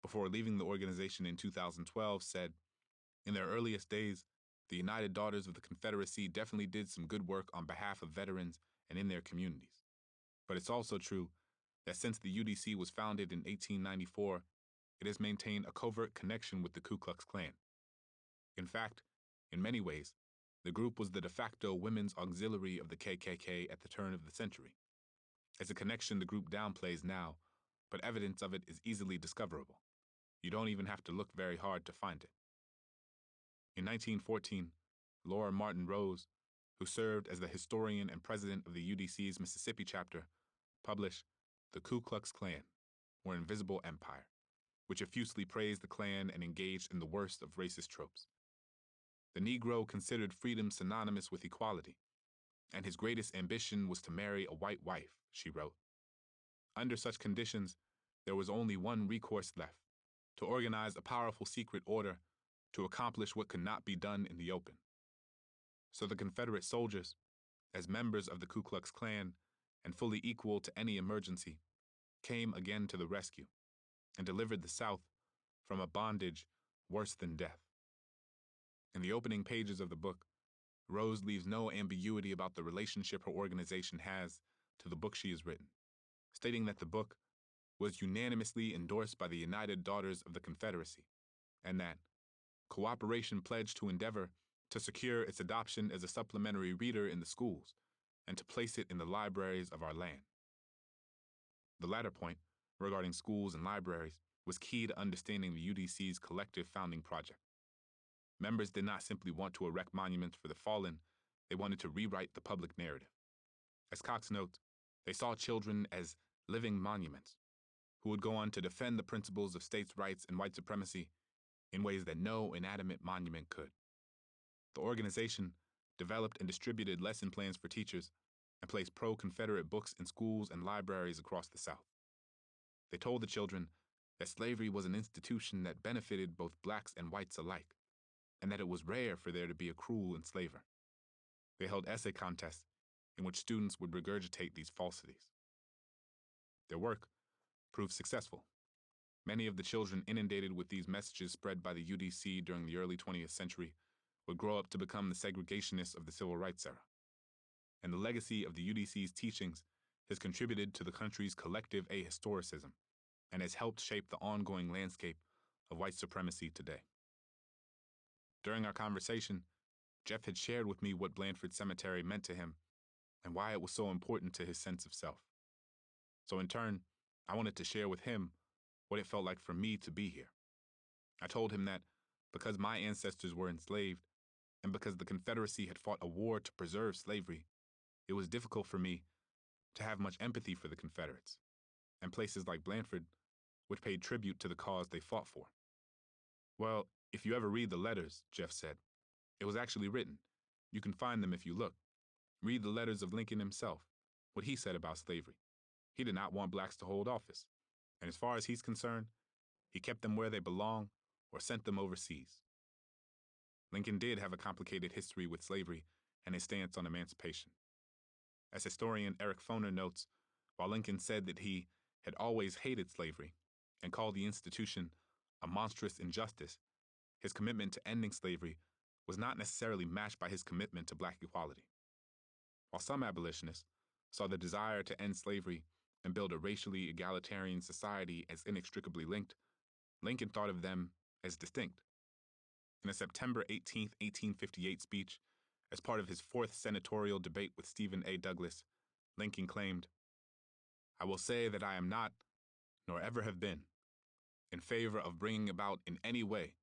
before leaving the organization in 2012, said, "In their earliest days, the United Daughters of the Confederacy definitely did some good work on behalf of veterans and in their communities. But it's also true that since the UDC was founded in 1894, it has maintained a covert connection with the Ku Klux Klan. In fact, in many ways, the group was the de facto women's auxiliary of the KKK at the turn of the century. It's a connection the group downplays now, but evidence of it is easily discoverable. You don't even have to look very hard to find it." In 1914, Laura Martin Rose, who served as the historian and president of the UDC's Mississippi chapter, published The Ku Klux Klan, or Invisible Empire, which effusively praised the Klan and engaged in the worst of racist tropes. The Negro considered freedom synonymous with equality, and his greatest ambition was to marry a white wife, she wrote. Under such conditions, there was only one recourse left: to organize a powerful secret order to accomplish what could not be done in the open. So the Confederate soldiers, as members of the Ku Klux Klan and fully equal to any emergency, came again to the rescue and delivered the South from a bondage worse than death. In the opening pages of the book, Rose leaves no ambiguity about the relationship her organization has to the book she has written, stating that the book, was unanimously endorsed by the United Daughters of the Confederacy, and that cooperation pledged to endeavor to secure its adoption as a supplementary reader in the schools and to place it in the libraries of our land. The latter point, regarding schools and libraries, was key to understanding the UDC's collective founding project. Members did not simply want to erect monuments for the fallen, they wanted to rewrite the public narrative. As Cox notes, they saw children as living monuments who would go on to defend the principles of states' rights and white supremacy in ways that no inanimate monument could. The organization developed and distributed lesson plans for teachers and placed pro-Confederate books in schools and libraries across the South. They told the children that slavery was an institution that benefited both blacks and whites alike, and that it was rare for there to be a cruel enslaver. They held essay contests in which students would regurgitate these falsities. Their work proved successful. Many of the children inundated with these messages spread by the UDC during the early 20th century would grow up to become the segregationists of the Civil Rights era. And the legacy of the UDC's teachings has contributed to the country's collective ahistoricism and has helped shape the ongoing landscape of white supremacy today. During our conversation, Jeff had shared with me what Blandford Cemetery meant to him and why it was so important to his sense of self. So in turn, I wanted to share with him what it felt like for me to be here. I told him that because my ancestors were enslaved and because the Confederacy had fought a war to preserve slavery, it was difficult for me to have much empathy for the Confederates and places like Blandford, which paid tribute to the cause they fought for. Well, if you ever read the letters, Jeff said, it was actually written. You can find them if you look. Read the letters of Lincoln himself, what he said about slavery. He did not want blacks to hold office, and as far as he's concerned, he kept them where they belong or sent them overseas. Lincoln did have a complicated history with slavery and his stance on emancipation. As historian Eric Foner notes, while Lincoln said that he had always hated slavery and called the institution a monstrous injustice, his commitment to ending slavery was not necessarily matched by his commitment to black equality. While some abolitionists saw the desire to end slavery and build a racially egalitarian society as inextricably linked, Lincoln thought of them as distinct. In a September 18, 1858 speech, as part of his fourth senatorial debate with Stephen A. Douglas, Lincoln claimed, "I will say that I am not, nor ever have been, in favor of bringing about in any way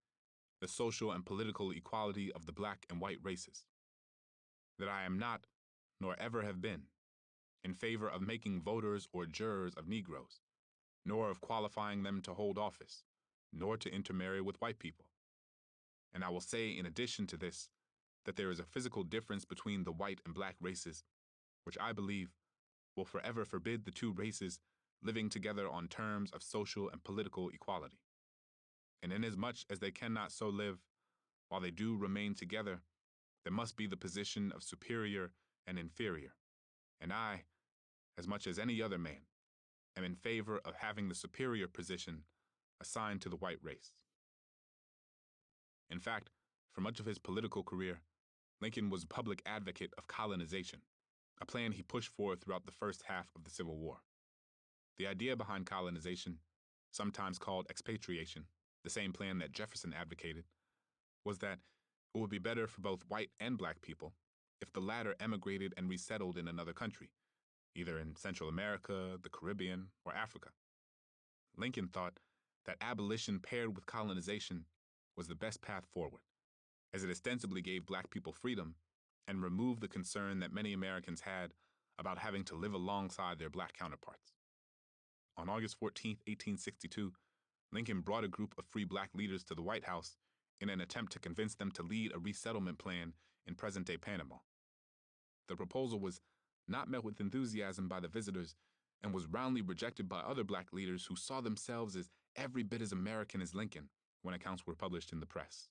the social and political equality of the black and white races. That I am not, nor ever have been, in favor of making voters or jurors of Negroes, nor of qualifying them to hold office, nor to intermarry with white people. And I will say in addition to this, that there is a physical difference between the white and black races, which I believe will forever forbid the two races living together on terms of social and political equality. And inasmuch as they cannot so live, while they do remain together, there must be the position of superior and inferior. And I, as much as any other man, am in favor of having the superior position assigned to the white race." In fact, for much of his political career, Lincoln was a public advocate of colonization, a plan he pushed for throughout the first half of the Civil War. The idea behind colonization, sometimes called expatriation, the same plan that Jefferson advocated, was that it would be better for both white and black people if the latter emigrated and resettled in another country, either in Central America, the Caribbean, or Africa. Lincoln thought that abolition paired with colonization was the best path forward, as it ostensibly gave black people freedom and removed the concern that many Americans had about having to live alongside their black counterparts. On August 14, 1862, Lincoln brought a group of free black leaders to the White House in an attempt to convince them to lead a resettlement plan in present-day Panama. The proposal was not met with enthusiasm by the visitors and was roundly rejected by other black leaders who saw themselves as every bit as American as Lincoln when accounts were published in the press.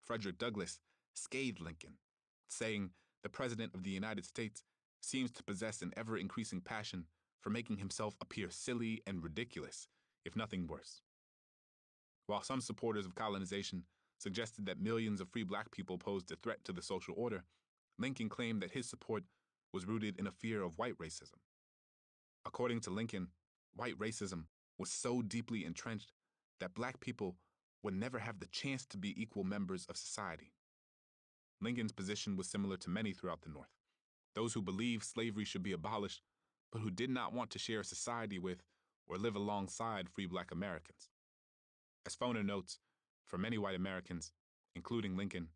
Frederick Douglass scathed Lincoln, saying the President of the United States seems to possess an ever-increasing passion for making himself appear silly and ridiculous, if nothing worse. While some supporters of colonization suggested that millions of free black people posed a threat to the social order, Lincoln claimed that his support was rooted in a fear of white racism. According to Lincoln, white racism was so deeply entrenched that black people would never have the chance to be equal members of society. Lincoln's position was similar to many throughout the North, those who believed slavery should be abolished, but who did not want to share a society with or live alongside free black Americans. As Foner notes, for many white Americans, including Lincoln,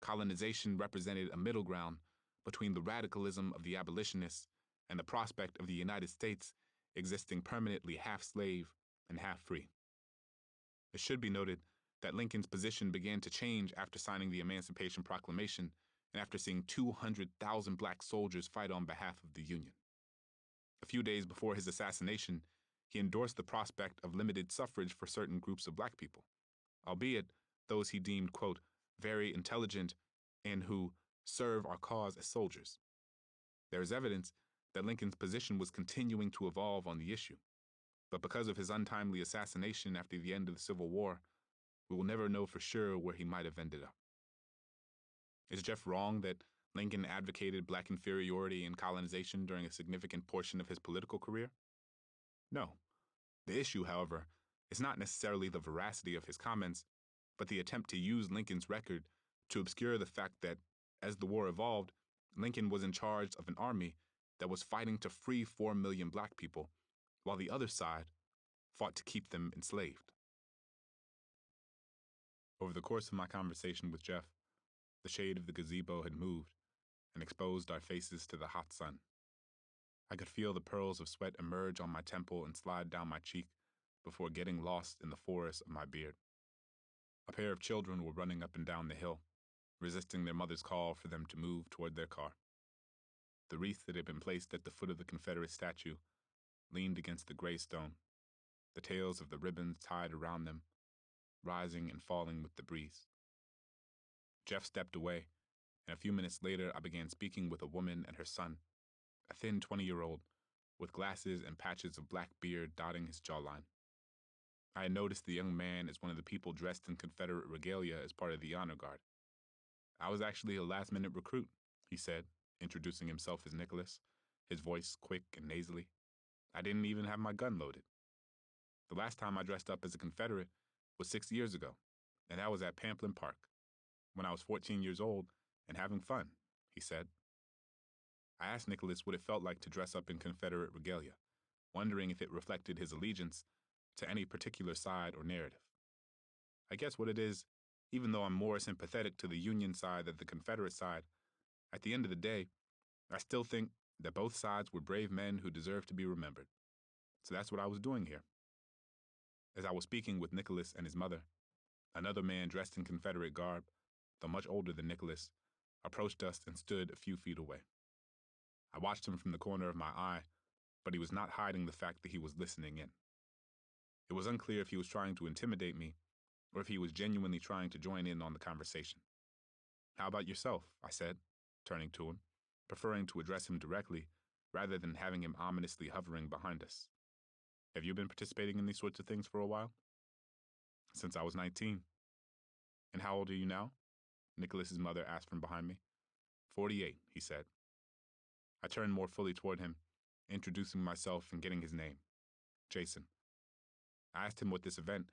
colonization represented a middle ground between the radicalism of the abolitionists and the prospect of the United States existing permanently half slave and half free. It should be noted that Lincoln's position began to change after signing the Emancipation Proclamation and after seeing 200,000 black soldiers fight on behalf of the Union. A few days before his assassination, he endorsed the prospect of limited suffrage for certain groups of black people, albeit those he deemed, quote, very intelligent and who serve our cause as soldiers. There is evidence that Lincoln's position was continuing to evolve on the issue, but because of his untimely assassination after the end of the Civil War, we will never know for sure where he might have ended up. Is Jeff wrong that Lincoln advocated black inferiority in colonization during a significant portion of his political career? No. The issue, however, is not necessarily the veracity of his comments, but the attempt to use Lincoln's record to obscure the fact that, as the war evolved, Lincoln was in charge of an army that was fighting to free 4 million black people, while the other side fought to keep them enslaved. Over the course of my conversation with Jeff, the shade of the gazebo had moved and exposed our faces to the hot sun. I could feel the pearls of sweat emerge on my temple and slide down my cheek before getting lost in the forest of my beard. A pair of children were running up and down the hill, resisting their mother's call for them to move toward their car. The wreath that had been placed at the foot of the Confederate statue leaned against the gray stone, the tails of the ribbons tied around them, rising and falling with the breeze. Jeff stepped away, and a few minutes later I began speaking with a woman and her son, a thin 20-year-old, with glasses and patches of black beard dotting his jawline. I had noticed the young man as one of the people dressed in Confederate regalia as part of the honor guard. I was actually a last-minute recruit, he said, introducing himself as Nicholas, his voice quick and nasally. I didn't even have my gun loaded. The last time I dressed up as a Confederate was 6 years ago, and that was at Pamplin Park, when I was 14 years old and having fun, he said. I asked Nicholas what it felt like to dress up in Confederate regalia, wondering if it reflected his allegiance to any particular side or narrative. I guess what it is, even though I'm more sympathetic to the Union side than the Confederate side, at the end of the day, I still think that both sides were brave men who deserve to be remembered. So that's what I was doing here. As I was speaking with Nicholas and his mother, another man dressed in Confederate garb, though much older than Nicholas, approached us and stood a few feet away. I watched him from the corner of my eye, but he was not hiding the fact that he was listening in. It was unclear if he was trying to intimidate me or if he was genuinely trying to join in on the conversation. How about yourself? I said, turning to him, preferring to address him directly rather than having him ominously hovering behind us. Have you been participating in these sorts of things for a while? Since I was 19. And how old are you now? Nicholas's mother asked from behind me. 48, he said. I turned more fully toward him, introducing myself and getting his name, Jason. I asked him what this event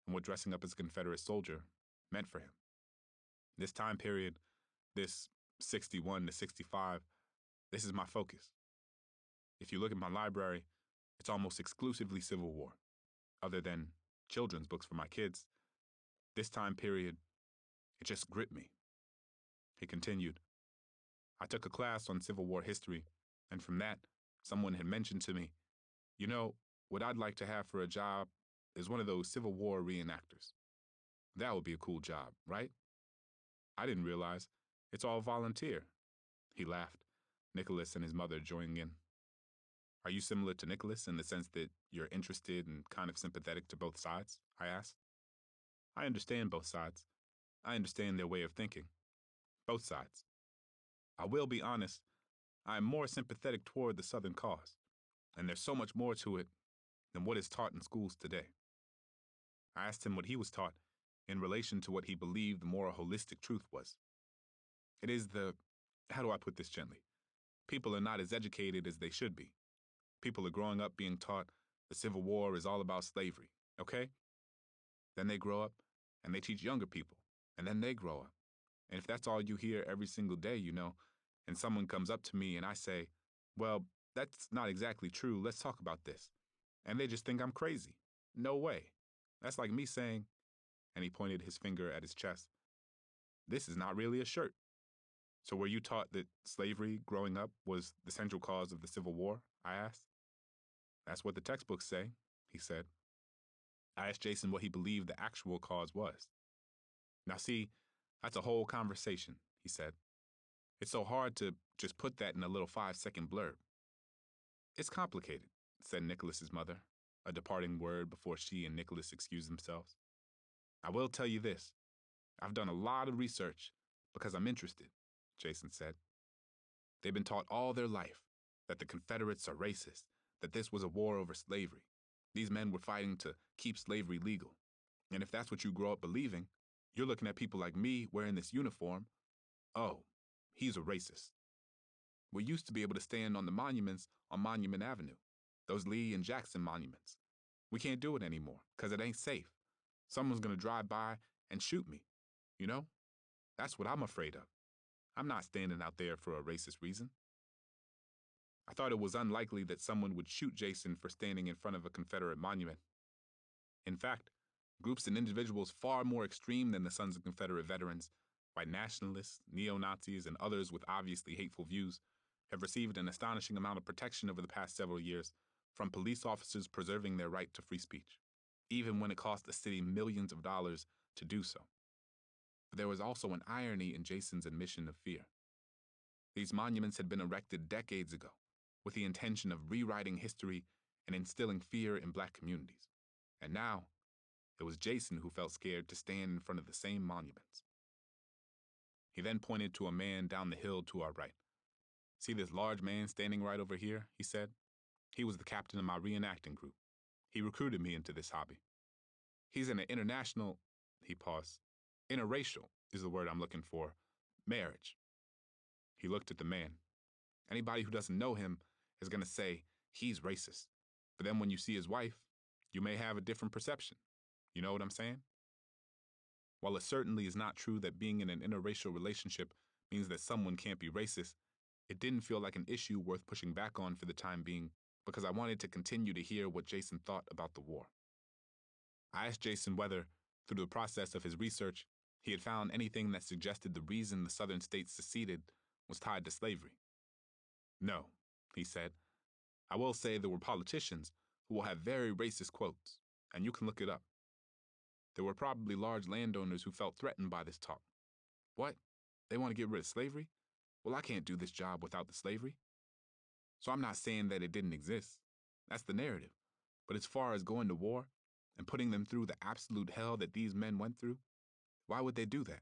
and what dressing up as a Confederate soldier meant for him. This time period, this 61 to 65, this is my focus. If you look at my library, it's almost exclusively Civil War. Other than children's books for my kids, this time period, it just gripped me. He continued, I took a class on Civil War history, and from that, someone had mentioned to me, you know, what I'd like to have for a job is one of those Civil War reenactors. That would be a cool job, right? I didn't realize it's all volunteer. He laughed, Nicholas and his mother joining in. Are you similar to Nicholas in the sense that you're interested and kind of sympathetic to both sides? I asked. I understand both sides. I understand their way of thinking. Both sides. I will be honest, I am more sympathetic toward the Southern cause, and there's so much more to it than what is taught in schools today. I asked him what he was taught in relation to what he believed the more holistic truth was. It is how do I put this gently? People are not as educated as they should be. People are growing up being taught The Civil War is all about slavery, okay? Then they grow up and they teach younger people, and then they grow up. And if that's all you hear every single day, and someone comes up to me and I say, well, that's not exactly true, let's talk about this. And they just think I'm crazy. No way. That's like me saying, and he pointed his finger at his chest, this is not really a shirt. So were you taught that slavery growing up was the central cause of the Civil War? I asked. That's what the textbooks say, he said. I asked Jason what he believed the actual cause was. Now see, that's a whole conversation, he said. It's so hard to just put that in a little 5-second blurb. It's complicated, said Nicholas's mother, a departing word before she and Nicholas excused themselves. I will tell you this. I've done a lot of research because I'm interested, Jason said. They've been taught all their life that the Confederates are racist, that this was a war over slavery. These men were fighting to keep slavery legal. And if that's what you grow up believing, you're looking at people like me wearing this uniform. Oh, he's a racist. We used to be able to stand on the monuments on Monument Avenue, those Lee and Jackson monuments. We can't do it anymore because it ain't safe. Someone's going to drive by and shoot me. You know? That's what I'm afraid of. I'm not standing out there for a racist reason. I thought it was unlikely that someone would shoot Jason for standing in front of a Confederate monument. In fact, groups and individuals far more extreme than the Sons of Confederate Veterans, white nationalists, neo-Nazis, and others with obviously hateful views, have received an astonishing amount of protection over the past several years from police officers preserving their right to free speech, even when it cost the city millions of dollars to do so. But there was also an irony in Jason's admission of fear. These monuments had been erected decades ago with the intention of rewriting history and instilling fear in black communities. And now, it was Jason who felt scared to stand in front of the same monuments. He then pointed to a man down the hill to our right. See this large man standing right over here, he said. He was the captain of my reenacting group. He recruited me into this hobby. He's in an international, he paused. Interracial is the word I'm looking for. Marriage. He looked at the man. Anybody who doesn't know him is going to say he's racist. But then when you see his wife, you may have a different perception. You know what I'm saying? While it certainly is not true that being in an interracial relationship means that someone can't be racist, it didn't feel like an issue worth pushing back on for the time being because I wanted to continue to hear what Jason thought about the war. I asked Jason whether, through the process of his research, he had found anything that suggested the reason the Southern states seceded was tied to slavery. No, he said. I will say there were politicians who will have very racist quotes, and you can look it up. There were probably large landowners who felt threatened by this talk. What? They want to get rid of slavery? Well, I can't do this job without the slavery. So I'm not saying that it didn't exist. That's the narrative. But as far as going to war and putting them through the absolute hell that these men went through, why would they do that?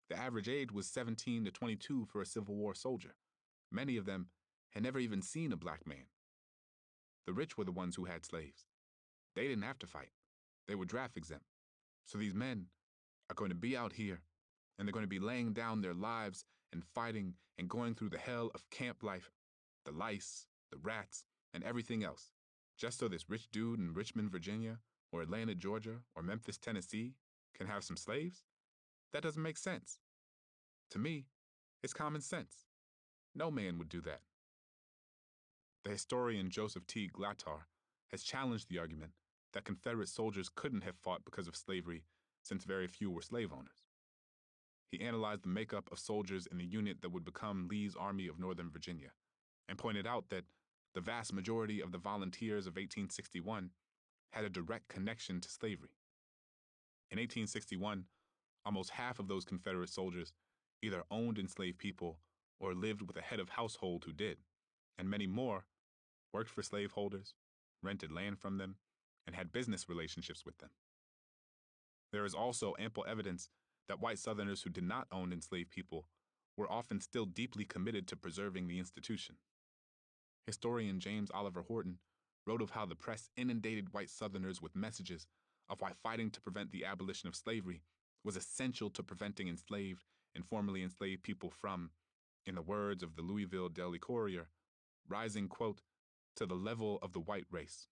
The average age was 17 to 22 for a Civil War soldier. Many of them had never even seen a black man. The rich were the ones who had slaves. They didn't have to fight. They were draft exempt. So these men are going to be out here, and they're going to be laying down their lives and fighting and going through the hell of camp life, the lice, the rats, and everything else, just so this rich dude in Richmond, Virginia, or Atlanta, Georgia, or Memphis, Tennessee, can have some slaves? That doesn't make sense. To me, it's common sense. No man would do that. The historian Joseph T. Glatter has challenged the argument that Confederate soldiers couldn't have fought because of slavery since very few were slave owners. He analyzed the makeup of soldiers in the unit that would become Lee's Army of Northern Virginia and pointed out that the vast majority of the volunteers of 1861 had a direct connection to slavery. In 1861, almost half of those Confederate soldiers either owned enslaved people or lived with a head of household who did, and many more worked for slaveholders, rented land from them, and had business relationships with them. There is also ample evidence that white Southerners who did not own enslaved people were often still deeply committed to preserving the institution. Historian James Oliver Horton wrote of how the press inundated white Southerners with messages of why fighting to prevent the abolition of slavery was essential to preventing enslaved and formerly enslaved people from, in the words of the Louisville Daily Courier, rising, quote, to the level of the white race.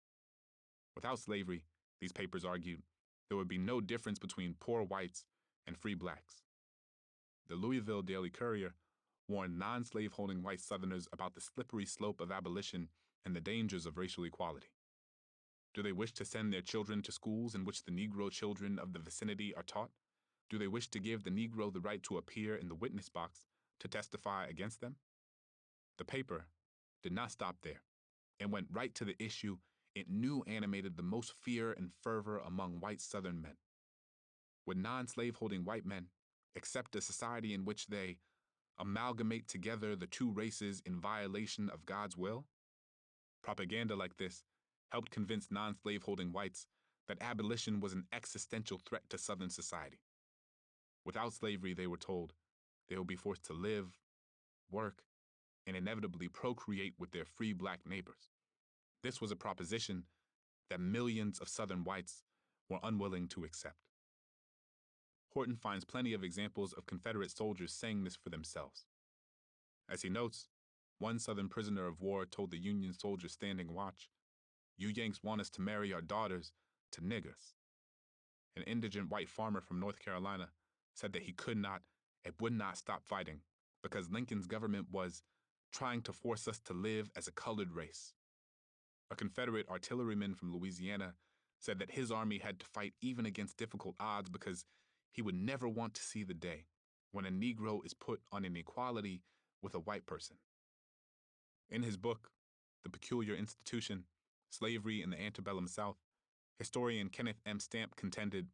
Without slavery, these papers argued, there would be no difference between poor whites and free blacks. The Louisville Daily Courier warned non-slave-holding white Southerners about the slippery slope of abolition and the dangers of racial equality. Do they wish to send their children to schools in which the Negro children of the vicinity are taught? Do they wish to give the Negro the right to appear in the witness box to testify against them? The paper did not stop there and went right to the issue it knew animated the most fear and fervor among white Southern men. Would non-slave-holding white men accept a society in which they amalgamate together the two races in violation of God's will? Propaganda like this helped convince non-slave-holding whites that abolition was an existential threat to Southern society. Without slavery, they were told, they will be forced to live, work, and inevitably procreate with their free black neighbors. This was a proposition that millions of Southern whites were unwilling to accept. Horton finds plenty of examples of Confederate soldiers saying this for themselves. As he notes, one Southern prisoner of war told the Union soldiers standing watch, "You Yanks want us to marry our daughters to niggers." An indigent white farmer from North Carolina said that he could not and would not stop fighting because Lincoln's government was trying to force us to live as a colored race. A Confederate artilleryman from Louisiana said that his army had to fight even against difficult odds because he would never want to see the day when a Negro is put on an equality with a white person. In his book, The Peculiar Institution, Slavery in the Antebellum South, historian Kenneth M. Stamp contended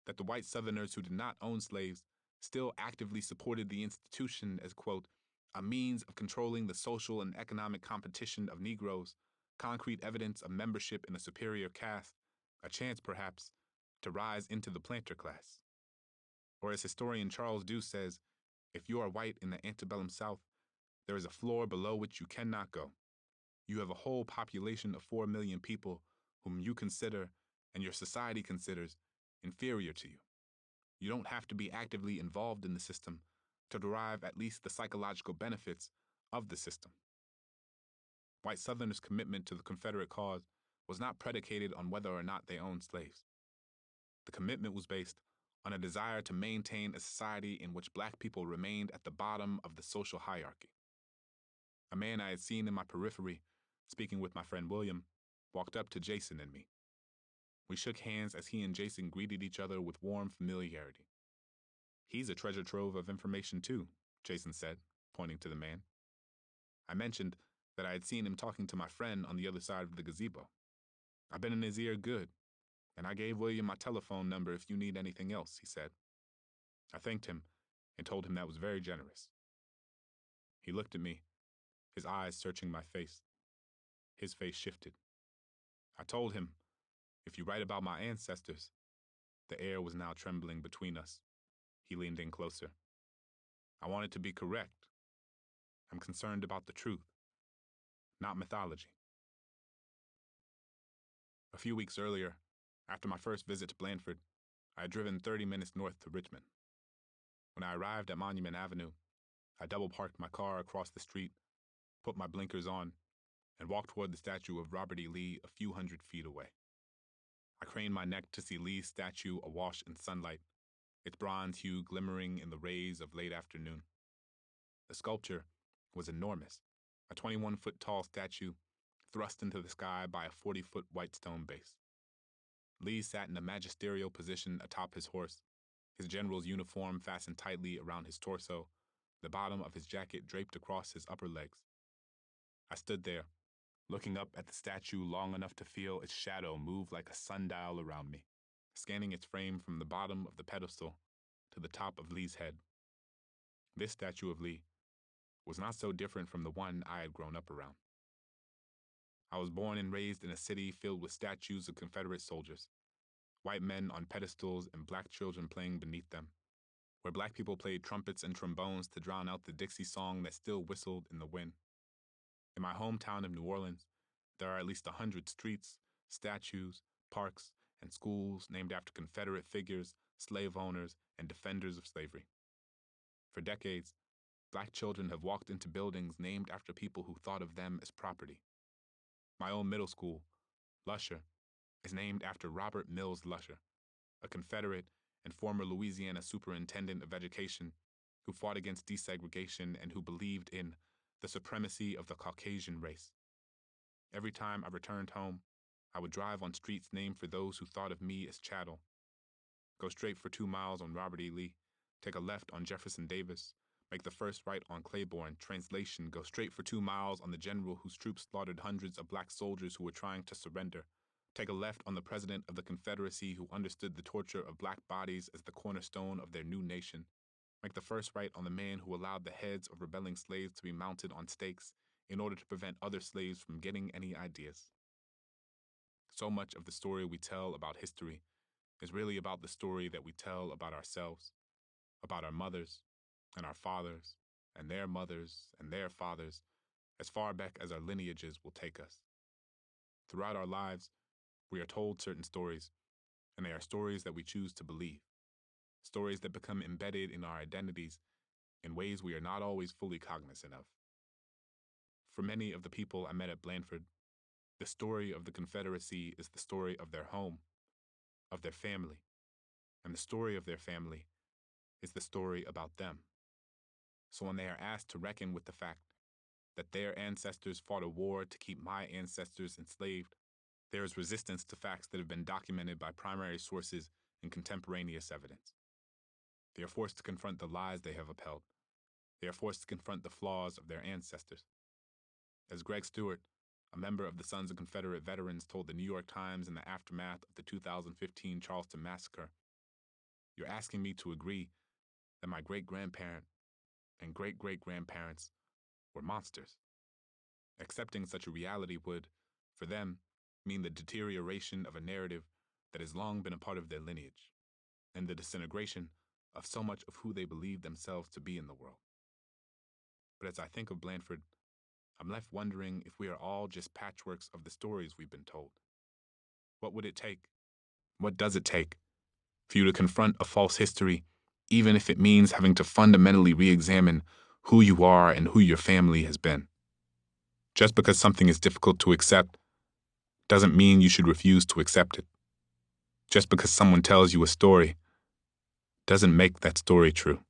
that the white Southerners who did not own slaves still actively supported the institution as, quote, a means of controlling the social and economic competition of Negroes, concrete evidence of membership in a superior caste, a chance, perhaps, to rise into the planter class. Or as historian Charles Dew says, if you are white in the antebellum South, there is a floor below which you cannot go. You have a whole population of 4 million people whom you consider, and your society considers, inferior to you. You don't have to be actively involved in the system to derive at least the psychological benefits of the system. White Southerners' commitment to the Confederate cause was not predicated on whether or not they owned slaves. The commitment was based on a desire to maintain a society in which black people remained at the bottom of the social hierarchy. A man I had seen in my periphery, speaking with my friend William, walked up to Jason and me. We shook hands as he and Jason greeted each other with warm familiarity. He's a treasure trove of information too, Jason said, pointing to the man. I mentioned that I had seen him talking to my friend on the other side of the gazebo. I've been in his ear good, and I gave William my telephone number if you need anything else, he said. I thanked him and told him that was very generous. He looked at me, his eyes searching my face. His face shifted. I told him, if you write about my ancestors, the air was now trembling between us. He leaned in closer. I want it to be correct. I'm concerned about the truth, not mythology. A few weeks earlier, after my first visit to Blandford, I had driven 30 minutes north to Richmond. When I arrived at Monument Avenue, I double-parked my car across the street, put my blinkers on, and walked toward the statue of Robert E. Lee a few hundred feet away. I craned my neck to see Lee's statue awash in sunlight, its bronze hue glimmering in the rays of late afternoon. The sculpture was enormous, a 21-foot tall statue thrust into the sky by a 40-foot white stone base. Lee sat in a magisterial position atop his horse, his general's uniform fastened tightly around his torso, the bottom of his jacket draped across his upper legs. I stood there, looking up at the statue long enough to feel its shadow move like a sundial around me, scanning its frame from the bottom of the pedestal to the top of Lee's head. This statue of Lee was not so different from the one I had grown up around. I was born and raised in a city filled with statues of Confederate soldiers, white men on pedestals and black children playing beneath them, where black people played trumpets and trombones to drown out the Dixie song that still whistled in the wind. In my hometown of New Orleans, there are at least 100 streets, statues, parks, and schools named after Confederate figures, slave owners, and defenders of slavery. For decades, black children have walked into buildings named after people who thought of them as property. My own middle school, Lusher, is named after Robert Mills Lusher, a Confederate and former Louisiana Superintendent of Education who fought against desegregation and who believed in the supremacy of the Caucasian race. Every time I returned home, I would drive on streets named for those who thought of me as chattel, go straight for 2 miles on Robert E. Lee, take a left on Jefferson Davis, make the first right on Claiborne. Translation, go straight for 2 miles on the general whose troops slaughtered hundreds of black soldiers who were trying to surrender. Take a left on the president of the Confederacy who understood the torture of black bodies as the cornerstone of their new nation. Make the first right on the man who allowed the heads of rebelling slaves to be mounted on stakes in order to prevent other slaves from getting any ideas. So much of the story we tell about history is really about the story that we tell about ourselves, about our mothers and our fathers and their mothers and their fathers, as far back as our lineages will take us. Throughout our lives, we are told certain stories, and they are stories that we choose to believe, stories that become embedded in our identities in ways we are not always fully cognizant of. For many of the people I met at Blandford, the story of the Confederacy is the story of their home, of their family, and the story of their family is the story about them. So when they are asked to reckon with the fact that their ancestors fought a war to keep my ancestors enslaved, there is resistance to facts that have been documented by primary sources and contemporaneous evidence. They are forced to confront the lies they have upheld. They are forced to confront the flaws of their ancestors. As Greg Stewart, a member of the Sons of Confederate Veterans, told the New York Times in the aftermath of the 2015 Charleston massacre, "You're asking me to agree that my great-grandparent and great-great-grandparents were monsters. Accepting such a reality would, for them, mean the deterioration of a narrative that has long been a part of their lineage, and the disintegration of so much of who they believe themselves to be in the world." But as I think of Blandford, I'm left wondering if we are all just patchworks of the stories we've been told. What would it take? What does it take for you to confront a false history, even if it means having to fundamentally re-examine who you are and who your family has been? Just because something is difficult to accept doesn't mean you should refuse to accept it. Just because someone tells you a story doesn't make that story true.